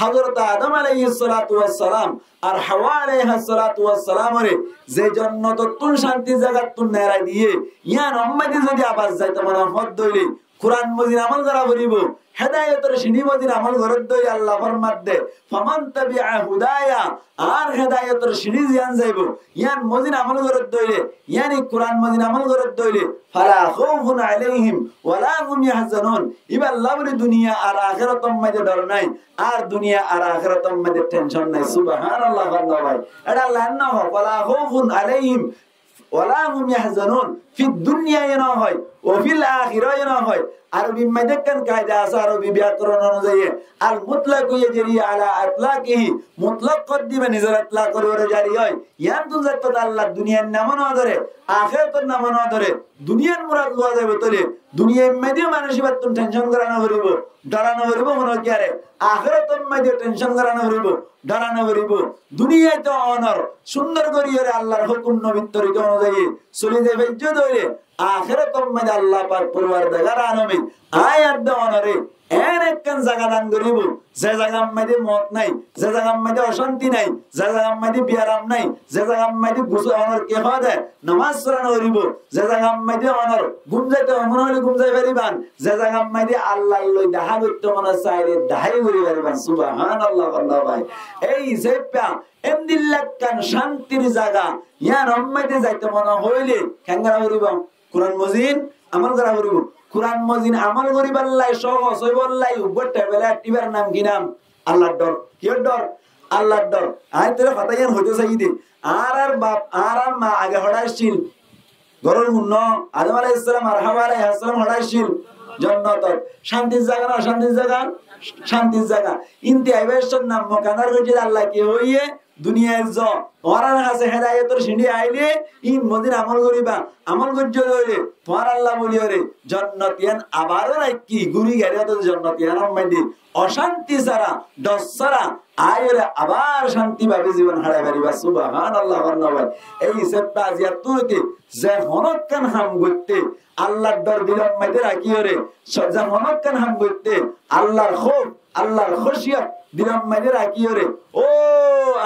হযরত আদম আলাইহিস সালাতু ওয়াস সালাম আর হাওয়া আলাইহিস সালাতু ওয়াস সালাম রে যে জান্নাত তুন শান্তি জায়গা তুন নেরাই দিয়ে ইয়ান উম্মতি যদি আবাস যাইতে মনে হদ দইলে কুরআন মজিদ আমল করা করিব হেদায়েতের সিনি মজিদ আমল করত দই আল্লাহ ফরমাত দে ফামান তাবিআ হুদায়া আর হেদায়েতের সিনি জিয়ান যাইব ইয়ান মজিদ আমল করত দইলে ইয়ানি কুরআন মজিদ আমল করত দইলে ফালা খাউফুন আলাইহিম ওয়ালা হুম ইয়াহজানুন ইবা আল্লাহ বলি দুনিয়া আর আখিরাতের মধ্যে ডর নাই আর দুনিয়া আর আখিরাতের মধ্যে টেনশন নাই সুবহানাল্লাহ ভাই এটা আল্লাহ না হয় ফালা খাউফুন আলাইহিম ওয়ালা হুম ইয়াহজানুন ফি দুনিয়া না হয় ও ফিল আখিরাহ না হয় আরবি মধ্যকান কায়দা আছে আরবি ব্যাকরণ অনুযায়ী আল মুতলাক ইয়াজরি আলা আতলাকিহি মুতলাক কদ্দিমে নিজের আতলাক করে জারি হয় ইয়ান তুন যাত আল্লাহ দুনিয়ার নাম না ধরে আখিরাতের নাম না ধরে দুনিয়ার মুরাদ লওয়া যাবে তলে দুনিয়ার মধ্যে মানুষিবাত তুন টেনশন করানো করিব ডরানো করিব মনে কি আরে আখিরাতের মধ্যে টেনশন করানো করিব ডরানো করিব দুনিয়ায় তো অনর সুন্দর করিয়ে আল্লাহর হুকুম নবীর তরিকা অনুযায়ী চলে যাবে ইজ্জত হইলে আখিরাতের মধ্যে আল্লাহ পাক পরওয়ারদিগার আলমিন আয়াত দেওয়ানরে এর একখান জায়গা দান করিব যে জায়গার মধ্যে মত নাই যে জায়গার মধ্যে অশান্তি নাই যে জায়গার মধ্যে বিয়ারাম নাই যে জায়গার মধ্যে গুছে অনর কে হয় নামাজ পড়ানো করিব যে জায়গার মধ্যে অনর ঘুম যাইতে মনে হলে ঘুম যাই পারিবান যে জায়গার মধ্যে আল্লাহ লই দেখা করতে মনে চাইলে দাহাই করি পারিবান সুবহানাল্লাহ আল্লাহ ভাই এই যে পা এমদিল্লাকান শান্তির জায়গা ইয়ার মধ্যে যাইতে মনে হইলে কেঙ্গারা করিব কুরআন মজিদ আমল করা করিব কুরআন মজিদ আমল করিবার লাই সহজ হইবল্লাই উবটা বেলা টিবার নাম কি নাম আল্লাহর ডর কি ডর আল্লাহর ডর আই তোর কথা ইয়ান হইতো চাই দে আর বাপ আর মা আগে হড়াইছিল গরর মুন্ন আদম আলাইহিস সালাম আর হাওয়া আলাইহিস সালাম হড়াইছিল জান্নাত শান্তির জায়গা না শান্তির জায়গা শান্তির জায়গা ইনতে আইবেশন নাম মকানার গজি আল্লাহ কি হইয়ে দুনিয়ার জ ওরার কাছে হেদায়েতের সিঁড়ি আইলে ইন মদিন আমল করিবা আমল গজ্জ হইলে তোমার আল্লাহ বলিও রে জান্নাতিয়ান আবারও রাখি গুরি গাড়িয়া তো জান্নাতিয়ান মাইদি অশান্তি ছাড়া দশ ছাড়া আয়রে আবার শান্তি ভাবে জীবন হারাই পারিবা সুবহানাল্লাহ ওয়া এই সেপ্তা আজিয়া তুইতে যে হনকান হাম করতে আল্লাহর ডর দিলাম মাইদে রাখিও রে যে হনকান হাম করতে আল্লাহর খৌফ আল্লাহর খশিয়ত দিলাম মাইদে রাখিও রে ও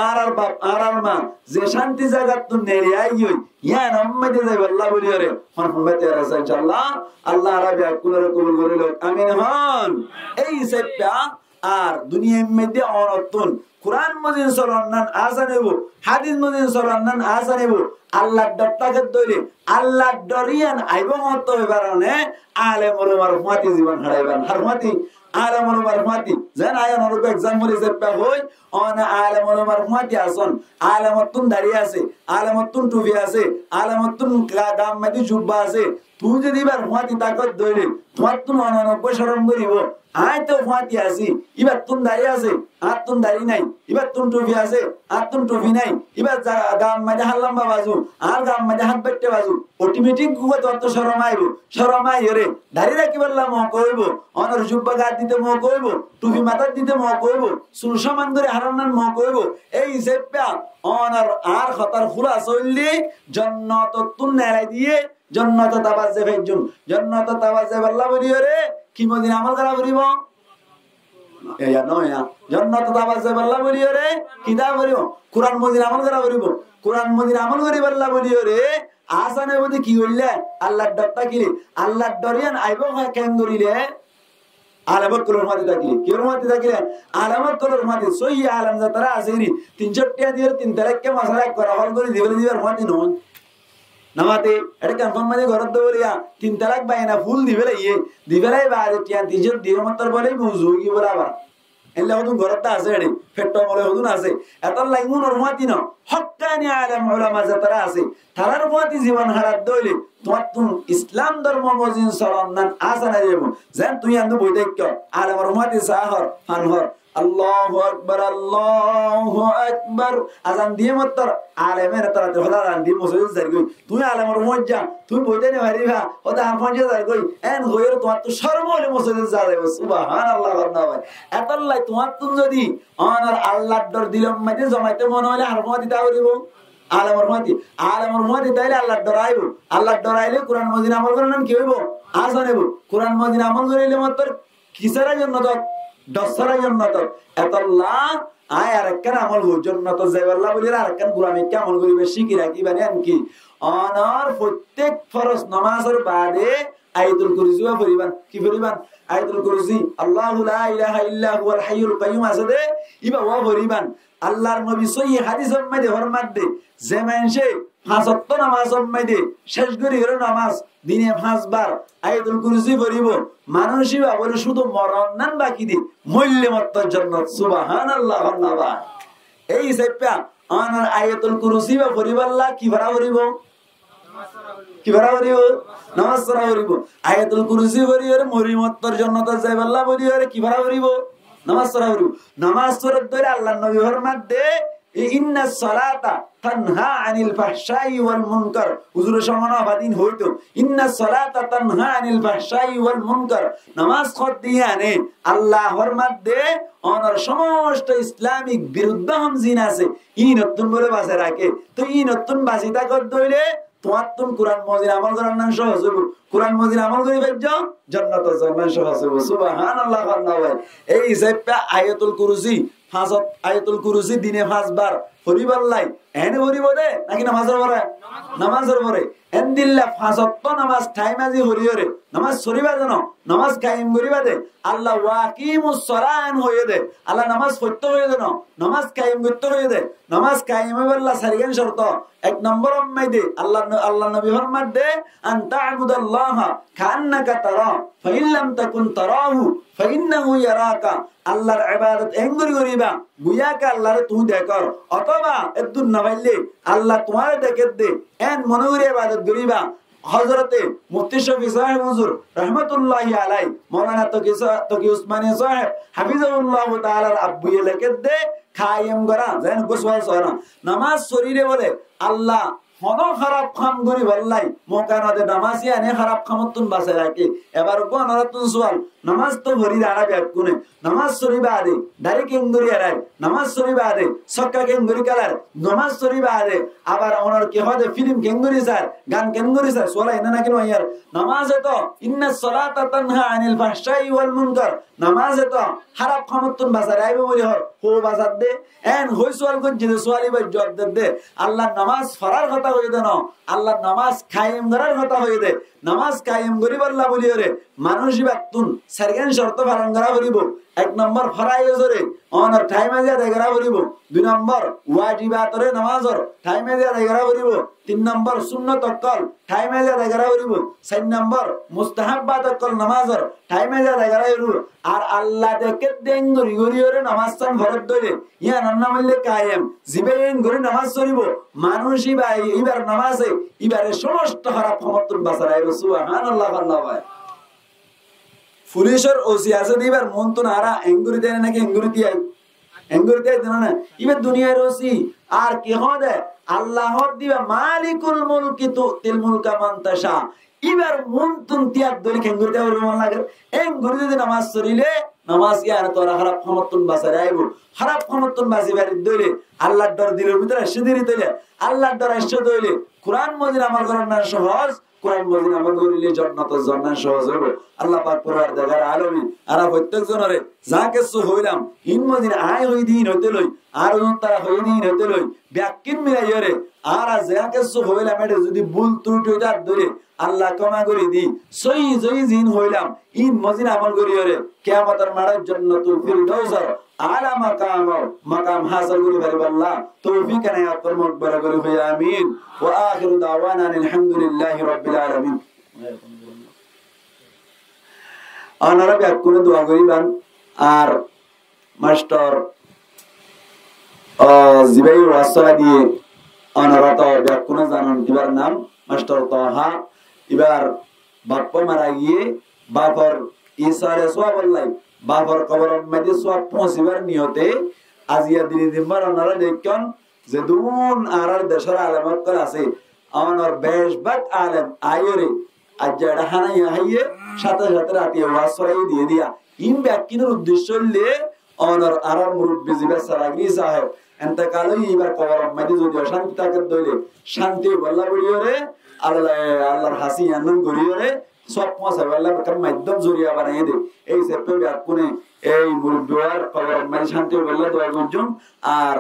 আর বাপ আর মা যে শান্তি জায়গা তো নেড়ে আইও ইয়া নাম্মাইদে যাই আল্লাহ বলিও রে ফরমাতে রাসূল ইনশাআল্লাহ আল্লাহ রাব্বি কুলরে কবুল করিল আমিন হন এই সেপ্তা আর দুনিয়ার মধ্যে অনতুন কুরআন মজিদ সরান্নান আসানেবো হাদিস মজিদ সরান্নান আসানেবো আল্লাহর ডরটাকে দইলে আল্লাহর ডরিয়ান আইবো মত হইবারনে আলেমর মারফাতি জীবন হারাইবান হারমাতি আলেমর মারফাতি জান আয়া নরক एग्जांपल হিসেবে হই অন আলেমর মারফাতি আসন আলেমতুন দাঁড়িয়ে আছে আলেমতুন টুপি আছে আলেমতুন গাম মধ্যে জুব্বা আছে তুই যদি মারফাতি তাকত দইলে তোমার তুন 99 শরম করিব আই তো ফাতি আছি ইবা তুন দাঁড়িয়ে আছে আতুন দাড়ি নাই এবার তুন টুপি আছে আতুন টুপি নাই এবার গাম মাঝে হাত লম্বা বাজু আর গাম মাঝে হাত বেটে বাজু অটোমেটিক গুয়া তত শরমাই রে দাড়ি রাখি বললাম ম কইব অনর জুব্বা গাত দিতে ম কইব টুপি মাথার দিতে ম কইব সুর সমান করে হারানার ম কইব এই সেপা অনর আর খতার ফুলা চললি জান্নাত তুন নেড়াই দিয়ে জান্নাত তাবাজে ভেজুম জান্নাত তাবাজে বল্লা বলিও রে কি মদিন আমল করা বলিব এয়া নয় জান্নাত তাবাজে বল্লা বলিও রে কিদা বলিব কুরআন মদিন আমল করা বলিব কুরআন মদিন আমল করি বল্লা বলিও রে আসানে বদি কি হইলে আল্লাহর ডরটা কিলি আল্লাহর ডরিয়ান আইবো কেন করিলে আলামত কলর মাটি থাকিলে কি মাটি থাকিলে আলামত কলর মাটি সহি আলাম যাতারা আসেরি 300 টাকা দিয়ে 3 তারিখকে মাসালা করা হল করে দিবার মাটি নয় নামাতে এটা কনফার্ম মানে ঘরত দবলিয়া 3 তারিখ বাইনা ফুল দিবেলাই বারে টিয়া 300 দিয়ে মাত্র বলে বুঝু কি বরাবর এলা হদুন ঘরত আছে এডি ফেট্টো বলে হদুন আছে এত লাইমুন রহমাতি ন হক্কানি আলেম উলামা যাতারা আছে তারার রহমাতি জীবন হারাত দইলে তোমার তুন ইসলাম ধর্ম মজিন সরন্নান আসানা দেব যেন তুই আন্দু বই দেখ আলেম রহমাতি সাহর ফানহর আল্লাহু আকবার আজান দিয়ে মত্তর আলেমের তারা হলা রান দি মসজিদ যাই গই তুই আলেমের মজ্জা তুই বইতে নে মারিবা ওদা হাফঞ্জে যাই গই এন গইর তোমার তো শরম হলে মসজিদ যা যাবে সুবহানাল্লাহ আল্লাহ এতাল্লাই তোমার তুন যদি অনার আল্লাহর ডর দিলম মাঝে জমাইতে মন হলে আর মত দিতা করিব আলেমের মতি তাইলে আল্লাহর ডরাইব আল্লাহর ডরাইলে কুরআন মজিদ আমল করেন কি হইব আসানেব কুরআন মজিদ আমল করিলে মত্তর কিসারা জন্য তো দশরা জন্নত এতল্লাহ আয় আরেকখান আমল হো জন্নত যাইবাল্লাহ বলি আরেকখান গোলামি কে আমল করিবে শিখি রাখি বানি আনকি অনর প্রত্যেক ফরজ নামাজের বাদে আয়াতুল কুরসি পড়িবান কি পড়িবান আয়াতুল কুরসি আল্লাহু লা ইলাহা ইল্লা হুয়াল হাইয়ুল কাইয়ুম আছে ইবা ওয়া পড়িবান আল্লাহর নবী সহিহ হাদিসের মধ্যে ফরমাত দে যে মানুষে 5 ওয়াক্ত নামাজের মধ্যে শেষ করে হলো নামাজ দিনে 5 বার আয়াতুল কুরসি পড়িব মানুষই বলে শুধু মরণ নান বাকি দি মূল্য মত জান্নাত সুবহানাল্লাহ আল্লাহ এই সেপা আনার আয়াতুল কুরসি পড়িবাল্লাহ কি ভরা পড়িব কি ভরা পড়িব নামাজ পড়া পড়িব আয়াতুল কুরসি পড়িরে মরিমত্তর জান্নাত যাইবাল্লাহ পড়িরে কি ভরা পড়িব নামাজ পড়া পড়িব নামাজ পড়ার ধরে আল্লাহর নবী ফরমাত দে ইন্নাস সালাতা তানহা আনিল ফাহশাই ওয়াল মুনকার হুজুর সমানাবাদিন হইতো ইন্নাস সালাতা তানহা আনিল ফাহশাই ওয়াল মুনকার নামাজ খত দিয়ে আনে আল্লাহ ফরমাত দে অনর সমস্ত ইসলামিক বিরুদ্ধ হামজিন আছে ই নতুন বলে বাসে রাখে তো ই নতুন বাসিতা কর দইলে তোমার তুন কুরআন মজিদ আমল করার নাম সহজ হইব কুরআন মজিদ আমল করি বাইজ জান্নাত জান্নাত সহজ হইব সুবহানাল্লাহ আল্লাহ এই হিসাবে আয়াতুল কুরসি আয়াতুল কুরসি দিনে 5 বার পড়িবাল্লাই এনে পড়িব দে নাকি নামাজের পরে এন্দিল্লা 5 ওয়াক্ত নামাজ টাইম আজি হরিয়রে নামাজ সরিবা জানো নামাজ কায়েম করিবা দে আল্লাহ ওয়াকিমুস সালান হয়ে দে আল্লাহ নামাজ পড়তে হয়ে দে নামাজ কায়েম করতে হয়ে দে নামাজ কায়েম হইবাল্লাহ সারিগান শর্ত এক নম্বর উম্মাই দে আল্লাহ নবী ফরমাত দে আন তা'বুদাল্লাহ কান্নাকা তারা ফাইন লাম তাকুন তারাহু ফাইন্নাহু ইয়ারাকা আল্লাহর ইবাদত এঙ্গুরি করিবা বুয়াকা আল্লাহরে তুই দেখর অথবা এদুন না পাইলে আল্লাহ তোমারে দেখে দে এন মনে করে ইবাদত করিবা হযরতে মুফতি শফি সাহেব হুজুর রাহমাতুল্লাহি আলাইহি মাওলানা তকি উসমানী সাহেব হাফিজাহুল্লাহ তাআলার আব্বুয়ে লেখে দে কায়েম করা যেন গোসওয়াল সরা নামাজ শরীরে বলে আল্লাহ হনো খারাপ কাম করি বললাই মোকানাতে নামাজি আনে খারাপ কামতুন বাসে রাখে এবার গো নরতুন সুয়াল নামাজ তো ভরি দাঁড়া ব্যাগ কোনে নামাজ শরীবা আদে দাড়ি কেঙ্গুরি আরাই নামাজ শরীবা আদে সক্কা কেঙ্গুরি কালার নামাজ শরীবা আদে আবার ওনার কি হয় ফিল্ম কেঙ্গুরি স্যার গান কেঙ্গুরি স্যার সোলা এনা নাকি নয়ার নামাজে তো ইন্নাস সালাতা তানহা আনিল ফাহশাই ওয়াল মুনকার নামাজে তো খারাপ কামতুন বাসে রাইবে বলি হর হো বাসাদ দে এন হই সোয়াল কোন জিনিস সোয়ালি বা জবাব দে আল্লাহ নামাজ ফরার কথা হয়ে দেন আল্লাহ নামাজ কায়েম করার কথা হয়ে দে নামাজ কায়েম করি বললা বলি রে মানুষই বাতুন সারগান শর্ত পালন করা বলিব এক নম্বর ফরাইজ রে অনার টাইমে যা দেগরা বলিব দুই নম্বর ওয়াজিবাতরে নামাজর টাইমে যা দেগরা বলিব তিন নম্বর সুন্নাত অকল টাইমে যা দেগরা বলিব চার নম্বর মুস্তাহাব্বাত অকল নামাজর টাইমে যা দেগরা বলিব আর আল্লাহ দেখে দেন গরি গরি রে নামাজ চান ভরত দইলে ইয়া নান্না মিললে কায়েম জিবেন গরি নামাজ চলিব মানুষই ভাই এবার নামাজে এবারে সমস্ত খারাপ ক্ষমতার বাঁচারাইব সুবহানাল্লাহ আল্লাহ ভাই পুলিশের ওসি আছে দিবার মন তো নারা এঙ্গুরি দেয় নাকি এঙ্গুরি দিয়াই এঙ্গুরতে দেন না ইবে দুনিয়ার রসি আর কি হবে আল্লাহ দিবা মালিকুল মুলকি তুতিল মুলকা মান তাশা ইবার মুনতুন তিয়াদ দলি এঙ্গুরতে মন লাগে এঙ্গুর যদি নামাজ পড়িলে নামাজ ইয়ার তোরা খারাপ ক্ষমতন বাসারে আইব খারাপ ক্ষমতন বাসি বাড়ি দইলে আল্লাহর ডর দিলের ভিতরে সিদিরি দইলে আল্লাহর ডর এসে দইলে কোরআন মজিদ আমল করার না সহজ কোরআন মজিদ আমল করিলে জান্নাতের জন্য সহজ হবে আল্লাহ পাক পরওয়ারদিগার আলামিন আর প্রত্যেক জনরে যা কিছু হইলাম ইন মজিদ আয় হই দিন হইতে লই আর তারা হই দিন হইতে লই ব্যাকিন মিলাইরে আর যা কিছু হইলাম এটা যদি ভুল ত্রুটি হইতা ধরে আল্লাহ ক্ষমা করে দি সহি জয়ী জিন হইলাম ইন মজিদ আমল করিরে কিয়ামতের মাঠে জান্নাতুল ফিরদাউসের আলা মাকাম হাসিল করি আল্লাহ তৌফিক এনায়েত কর মকবরা করি হে আমিন ওয়া আখিরু দাওয়ানা আলহামদুলিল্লাহি রাব্বিল আলামিন আনারা ব্যাকুনে দোয়া করিবান আর মাস্টার জিবাই রাসা দিয়ে আনারা তো ব্যাকুনে জানান দিবার নাম মাস্টার তাহা এবার বাপ্পা মারা গিয়ে বাপর ইসারে সোয়াব আল্লাহ বাপর কবরের মধ্যে সোয়াব পৌঁছিবার নিয়তে আজিয়া দিনে দিনবার ওনারা দেখেন যে দুন আর দেশের আলেমত করে আছে আমার বেশ বাক আলেম আয়রে আজ এটা হানাইয়া হাইয়ে সাথে সাথে রাতে ওয়াজ সরাই দিয়ে দিয়া ইন ব্যাকিনের উদ্দেশ্য হলে অনর আর মুরব্বি জিবা সারাগরি সাহেব এন্তকালে এবার কবরের মধ্যে যদি শান্তি থাকে দইলে শান্তি বল্লা বড়িওরে আল্লাহর হাসি আনন্দ গড়িওরে সব পৌঁছা আল্লাহ কার মাধ্যম জড়িয়া বানাই দে এই সেপ্পে ব্যাকুনে এই মুরব্বিওয়ার কবরের মধ্যে শান্তি বল্লা দোয়া করজুম আর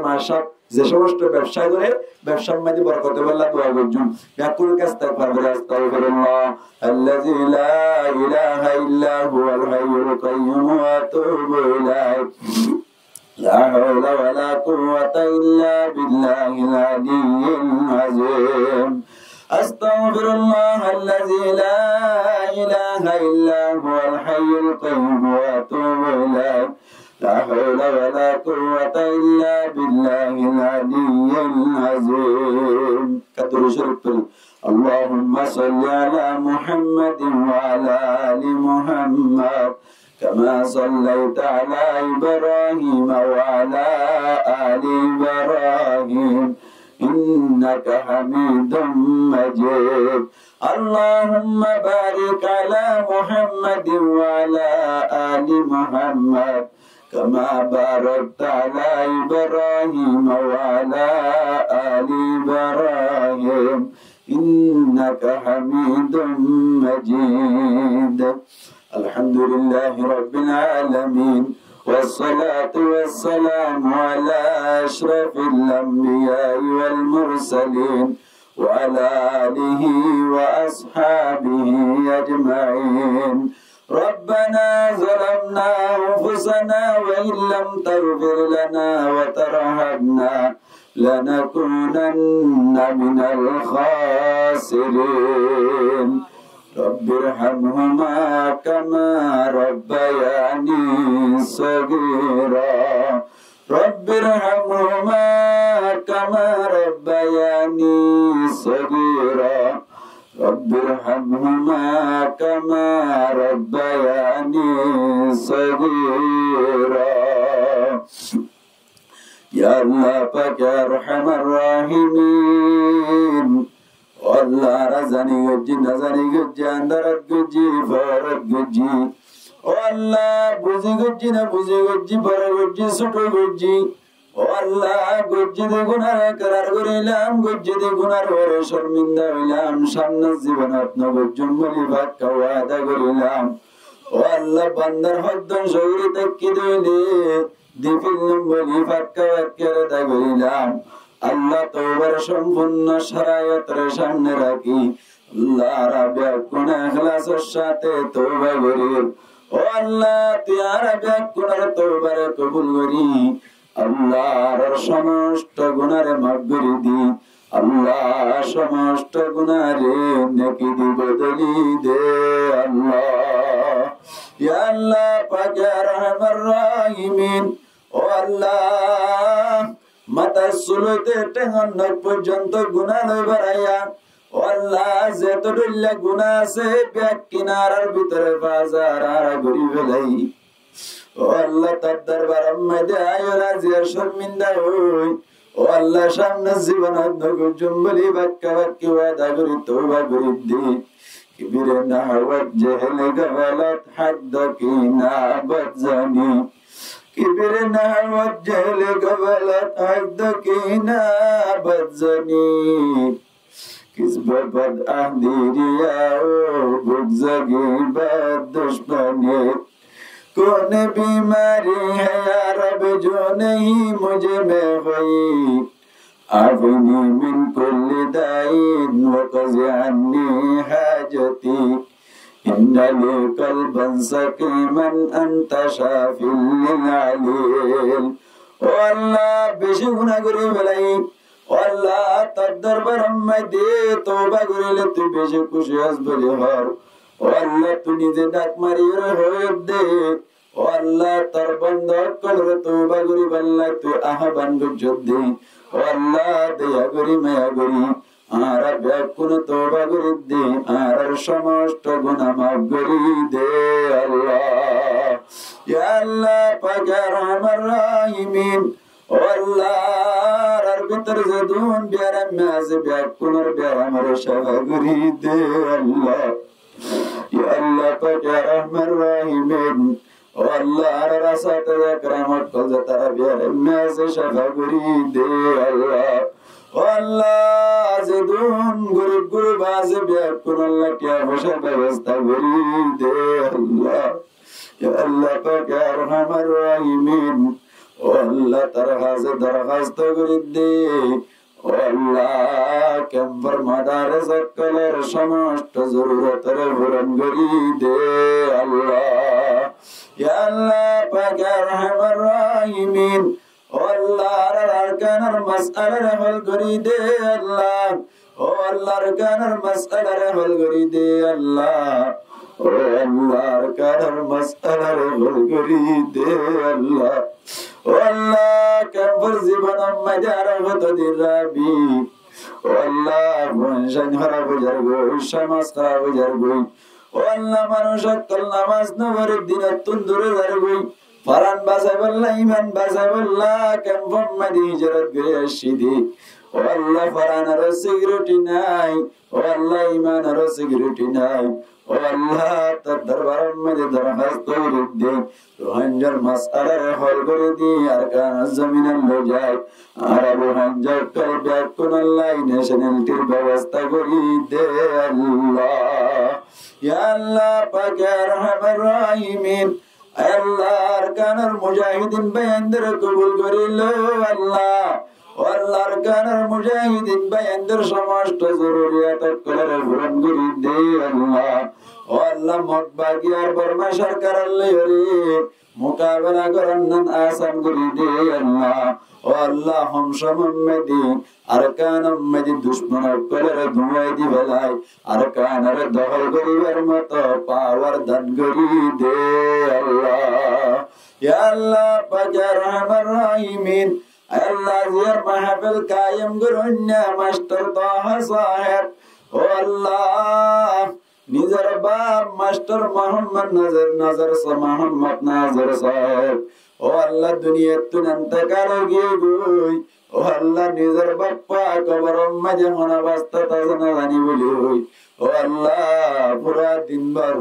মাসব যে সমস্ত ব্যবসায় করে ব্যবসার মধ্যে বরকত বল্লা দোয়া করজুম ব্যাকুনের কাছে তাকবীর আস্তাগফিরুল্লাহ আল্লাযী লা ইলাহা ইল্লা হুয়াল হাইয়ুল কাইয়্যুম ওয়া আতুবু ইলাইহি لا حول ولا قوة إلا بالله العلي العظيم أستغفر الله الذي لا إله إلا هو الحي القيوم وأتوب إليه لا حول ولا قوة إلا بالله العلي العظيم كدر شرف اللهم صل على محمد وعلى آل محمد كما صليت على إبراهيم وعلى آل إبراهيم إنك حميد مجيد اللهم بارك على محمد وعلى آل محمد كما باركت على إبراهيم وعلى آل إبراهيم إنك حميد مجيد الحمد لله رب العالمين والصلاة والسلام على أشرف الأنبياء والمرسلين وعلى آله وأصحابه أجمعين ربنا ظلمنا أنفسنا وإن لم تغفر لنا وترحمنا لنكونن من الخاسرين رب ارحمهما كما ربياني صغيرا رب ارحمهما كما ربياني صغيرا رب ارحمهما كما ربياني صغيرا يا الله পাক يا ارحم الراحمين والله رزقني وجي نزني وجي اندرت وجي فرت وجي والله বুঝি وجي না বুঝি وجي বড় وجي ছোট وجي والله وجي দে গুনাহ করার করিলাম وجي দে গুনার ওরে শর্মিন্দা হইলাম সামনে জীবন আপনি বজুম বলি বাক্কা ওয়াদা করিলাম والله বান্দার হক শরীরে তাকি দিলে দিফিল বলি বাক্কা ওয়াদা করিলাম আল্লাহ তওবার সম্পূর্ণ শরীয়তের সামনে রাখি আল্লাহ রাব্বে কোন ইখলাসের সাথে তওবা করি ও আল্লাহতিয়ার বেকুনার তওবার কবুল করি আল্লাহর সমস্ত গুনাহ মাফ করে দি আল্লাহ সমস্ত গুনাহে নেকি দি বদলি দে আল্লাহ ইয়া আল্লাহ পাক ইয়া রহমান রহিমিন ও আল্লাহ মাতা সুলতে টেঙ্গন পর্যন্ত গুনাহ লই বাড়াইয়া ও আল্লাহ যতদুল্লা গুনাহ আছে ব্যাক কিনারার ভিতরে বাজার আর গরি ফেলাই ও ও আল্লাহ তার দরবার মধ্যে আয় রাজিয়া শর্মিন্দা হই ও আল্লাহ সামনে জীবন জম্বলি বাক্কা বাক্কি ওয়াদা করি তওবা করি দি কিবিরে না ওয়াজহ গলাত হাদ কিনা বজানি কিবিরে না ওয়াজহ গলাত হাদ কিনা বজানি किस बद आंधिरिया ओ बुगजगी बद दुश्मनी कौन बीमारी है यार अब जो नहीं मुझे में हुई आफनी मिन कुल्ली दाइन वक़ज़ी अन्नी हाजती इन्नली क़ल्बन सकीमन अंत शाफिल लिल ओ अल्लाह बेशी गुनाह करी भलाई আল্লাহ তার দরবার মধ্যে তওবা করিলে তুই বেশি খুশি হসবি হর ও আল্লাহ তুই নিজে ডাক মারি হয়ে দে ও আল্লাহ তার বান্দা কলরে তওবা করি আল্লাহ তুই আহ্বান করতে ও আল্লাহ দয়া করি মায়া করি আর ব্যাকুল তওবা করি দে আর সমস্ত গুনাহ মাফ করি দে আল্লাহ ইয়া আল্লাহ পাক রহমান রহিমিন ও আল্লাহ ভিতর যদুন বিয়ার মাজ ব্যাকুলর বিয়ার আমার শাগরি দে আল্লাহ ইয়া আল্লাহ পাক ইয়া রহমান রহিম ও আল্লাহ আর রাসাত একরামত কল তারা বিয়ার মাজ শাগরি দে আল্লাহ ও আল্লাহ যদুন গরিব গরিব আজ ব্যাকুল আল্লাহ কিয়া বসার ব্যবস্থা করি দে আল্লাহ ইয়া আল্লাহ পাক ইয়া রহমান রহিম ও আল্লাহ তার কাছে দরখাস্ত করে দে ও আল্লাহ কেম্বর মাদারে সকলের সমস্ত জরুরতের পূরণ করে দে আল্লাহ ইয়া আল্লাহ পাক ইয়া রহমান রহিম ও আল্লাহ আরকানের মাসআলার হল করে দে আল্লাহ ও আল্লাহ আরকানের মাসআলার হল করে দে আল্লাহ ও আল্লাহ আরকানের মাসআলার হল করে দে আল্লাহ ও আল্লাহ কেবল জীবন মধ্যে আরবত দিরাবি ও আল্লাহ মনজন হারা বুঝার গই সমাজ খারাপ বুঝার গই ও আল্লাহ মানুষ কল নামাজ নবর দিন তুন্দুরে যার গই ফারান বাজাবল্লাহ ইমান বাজাবল্লাহ কেবল মধ্যে হিজরত করে আসিদি ও আল্লাহ ফারান আর সিকিউরিটি নাই ও আল্লাহ ইমান আর সিকিউরিটি নাই ও আল্লাহ তার দরবারের মধ্যে দরখাস্ত করে দে রোহিঙ্গার মাসআলার হল করে দি আর কান জমিনের লজায় আর রোহিঙ্গার কল ব্যাক কোন আল্লাহ ন্যাশনালিটির ব্যবস্থা করে দে আল্লাহ ইয়া আল্লাহ পাক ইয়া রহমান রহিম আল্লাহ আর কানের মুজাহিদিন বায়ানদের কবুল করিল আল্লাহ আল্লাহ আর কানের মুজাহিদিন বায়ানদের সমস্ত জরুরিয়াত কলের পূরণ করে দে আল্লাহ ও আল্লাহ মতবাগি আর বর্মা সরকার আল্লাহ মোকাবেলা করার আসান করে দে আল্লাহ ও আল্লাহ হামশা মুহাম্মদি আর কান উম্মদি দুশমন কলের ধুয়াই দি বেলাই আর কানের দখল করিবার মতো পাওয়ার দান করি দে আল্লাহ ইয়া আল্লাহ পাক ইয়া রহমান রহিম আল্লাহ জিয়ার মাহফিল কায়েম করুন মাস্টার তাহা সাহেব ও আল্লাহ নিজের বাপ মাস্টার মোহাম্মদ নজর মোহাম্মদ নাজর সাহেব ও আল্লাহ দুনিয়া তুন ইন্তেকাল গিয়ে গই ও আল্লাহ নিজের বাপ্পা কবর মাঝে অবস্থা তাজনা জানি বলি হই ও আল্লাহ পুরা দিনভর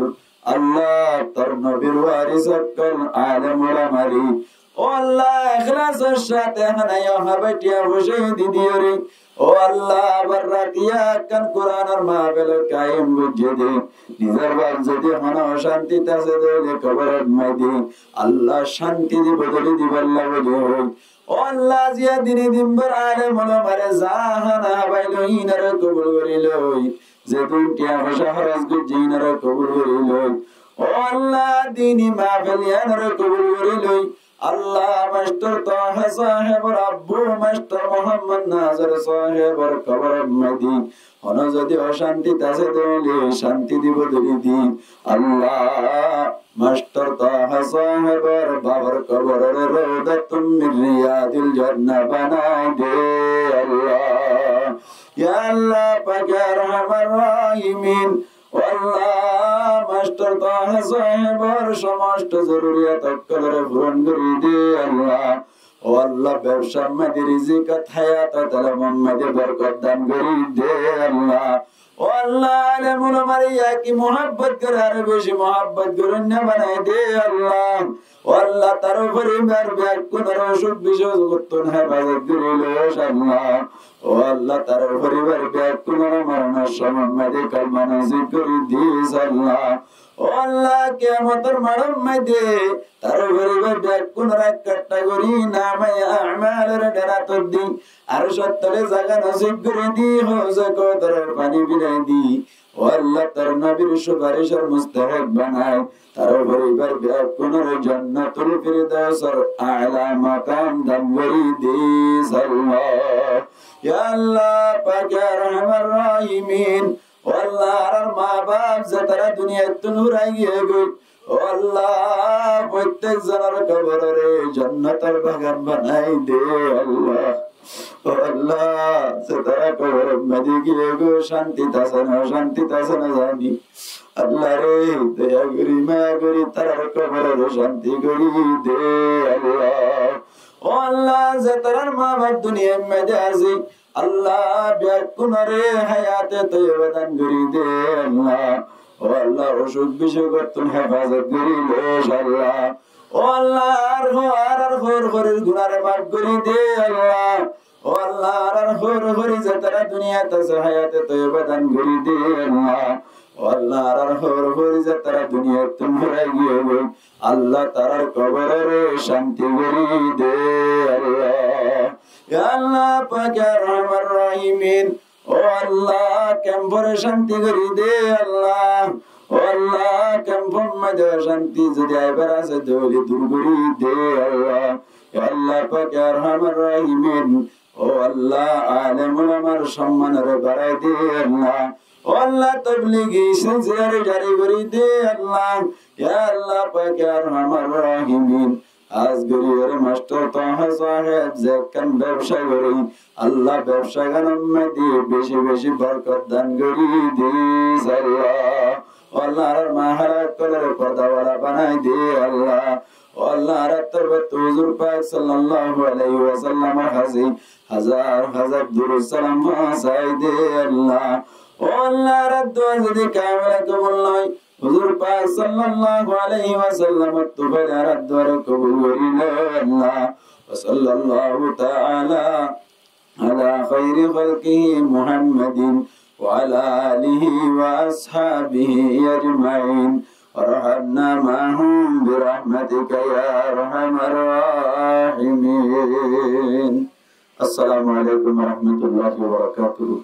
আল্লাহ তোর নবীর ওয়ারিস সকল আলেম ওলামারি ও আল্লাহ ইখলাসের সাথে হানায়া হাবাটিয়া বসে দিদিওরে ও আল্লাহ বররাতিয়া কান কোরআনের মাহফিল কায়েম বুঝে দে নিজের বাপ যদি হনা শান্তি তাসে দলে কবরের মধ্যে আল্লাহ শান্তি দি বদলে দিব আল্লাহ বলে হই ও আল্লাহ জিয়া দিনে দিনভর আলেম ওলামারে জাহানা হাবাইলো ইনারে কবুল করিলই যে দুটিয়া ভাষা হরজ গুজিনারে কবুল করিলই ও আল্লাহ দিনী মাহফিল ইয়ানারে কবুল করিলই আল্লাহ মাস্টার তাহা সাহেব আব্বু মাস্টার মোহাম্মদ নাজর সাহেবর কবর মধ্যে হন যদি অশান্তি তাসে দলে শান্তি দিব দি আল্লাহ মাস্টার তাহা সাহেবর বাবার কবরের রওদাতুম মিন রিয়াদিল জান্নাহ বানাই দে আল্লাহ ইয়া আল্লাহ পাক ইয়া রহমান রহিম আল্লাহ মাস্টার তাহা সাহেবের সমস্ত জরুরিয়াত অক্কলরে পূরণ করে দে আল্লাহ। ও আল্লাহ ব্যবসার মধ্যে রিজিকাত হায়াত তালাম মধ্যে বরকত দান করে দে আল্লাহ। ও আল্লাহ আলেমুল মারিয়া কি মোহাব্বত করে আর বেশি মোহাব্বত করে না বানাই দে আল্লাহ। ও আল্লাহ তার পরিবার ব্যাকুল অসুখ বিসুখ করতেন হেফাজত করিল আল্লাহ। ও আল্লাহ তার পরিবার ব্যাকুল মরণের সময় মধ্যে কালমা নসিব করে দিস আল্লাহ। ও আল্লাহ কিয়ামতের মাঠের মধ্যে তার পরিবার ব্যাকুল কাট্টা করি নামে আমালের ডেরাত দি আর সত্তরে জায়গা নসিব করে দি হজ কদরের পানি বিলাই দি। ও আল্লাহ তার নবীর সুপারিশের মুস্তাহিক বানায় তার পরিবার ব্যাকুল জান্নাতুল ফিরদাউসের আলা মাকাম দান করে দিস আল্লাহ। ইয়া আল্লাহ পাক ইয়া রহমান রহিমিন। ও আল্লাহ আর মা বাপ যে তারা দুনিয়াতে নুরাই গিয়ে গই। ও আল্লাহ প্রত্যেক জনের কবরে জান্নাতের বাগান বানাই দে আল্লাহ। ও আল্লাহ যে তারা কবরের মধ্যে গিয়ে গো শান্তি তাছে না শান্তি তাছে না জানি আল্লাহ রে দয়া করি মায়া করি তারা কবরের শান্তি করি দে আল্লাহ। ও আল্লাহ যে তার মা বাপ দুনিয়ার মধ্যে আছে আল্লাহ ব্যাকুনরে হায়াতে তৈবা দান করি দে আল্লাহ। ও আল্লাহ অসুখ বিসুখ করতেন হেফাজত করিল আল্লাহ। ও আল্লাহ আর হোর হরির গুনারে মাফ করি দে আল্লাহ। ও আল্লাহ আর হোর হরি যে তারা দুনিয়াতে আছে হায়াতে তৈবা দান করি দে আল্লাহ। ও আল্লাহ আর হোর হরি যে তারা দুনিয়াতে মরে গিয়ে গই আল্লাহ তারার কবরে শান্তি করি দে আল্লাহ। ইয়া আল্লাহ পাক ইয়া রহমান রহিমিন। ও আল্লাহ কেমপরে শান্তি করি দে আল্লাহ। ও আল্লাহ কেমপর মধ্যে শান্তি যদি আইবার আছে দৌলি দূর করি দে আল্লাহ। ইয়া আল্লাহ পাক ইয়া রহমান রহিমিন। ও আল্লাহ আলেমুল আমার সম্মানের বাড়াই দে আল্লাহ। ও আল্লাহ তাবলীগি সিলসিলা জারি করি দে আল্লাহ। ইয়া আল্লাহ পাক ইয়া রহমান রহিমিন। আজ গরিবের মাস্টার তাহা সাহেব যে কেন ব্যবসা করি আল্লাহ ব্যবসা গানের দিয়ে বেশি বেশি বরকত দান করি this Allah. Allah R মাহারা colour পর্দাওয়ালা বানাই দে আল্লাহ। আল্লাহ আর তরবত হুজুর পাক সাল্লাল্লাহু আলাইহি ওয়াসাল্লাম হাজি হাজার হাজার দুরূদ সালাম হাসাই দে আল্লাহ। ও আল্লাহ আর দোয়া যদি কামিল কবুল নয় হুজুর পাক সাল্লাল্লাহু আলাইহি ওয়াসাল্লাম তুবার আর দোয়া কবুল করিল আল্লাহ। ওয়া সাল্লাল্লাহু তাআলা আলা খায়রি খালকিহি মুহাম্মাদিন ওয়া আলা আলিহি ওয়া আসহাবিহি আজমাইন ওয়ারহামনা মা'হুম বিরহমাতিকা ইয়া আরহামার রাহিমিন। আসসালামু আলাইকুম ওয়া রাহমাতুল্লাহি ওয়া বারাকাতুহু।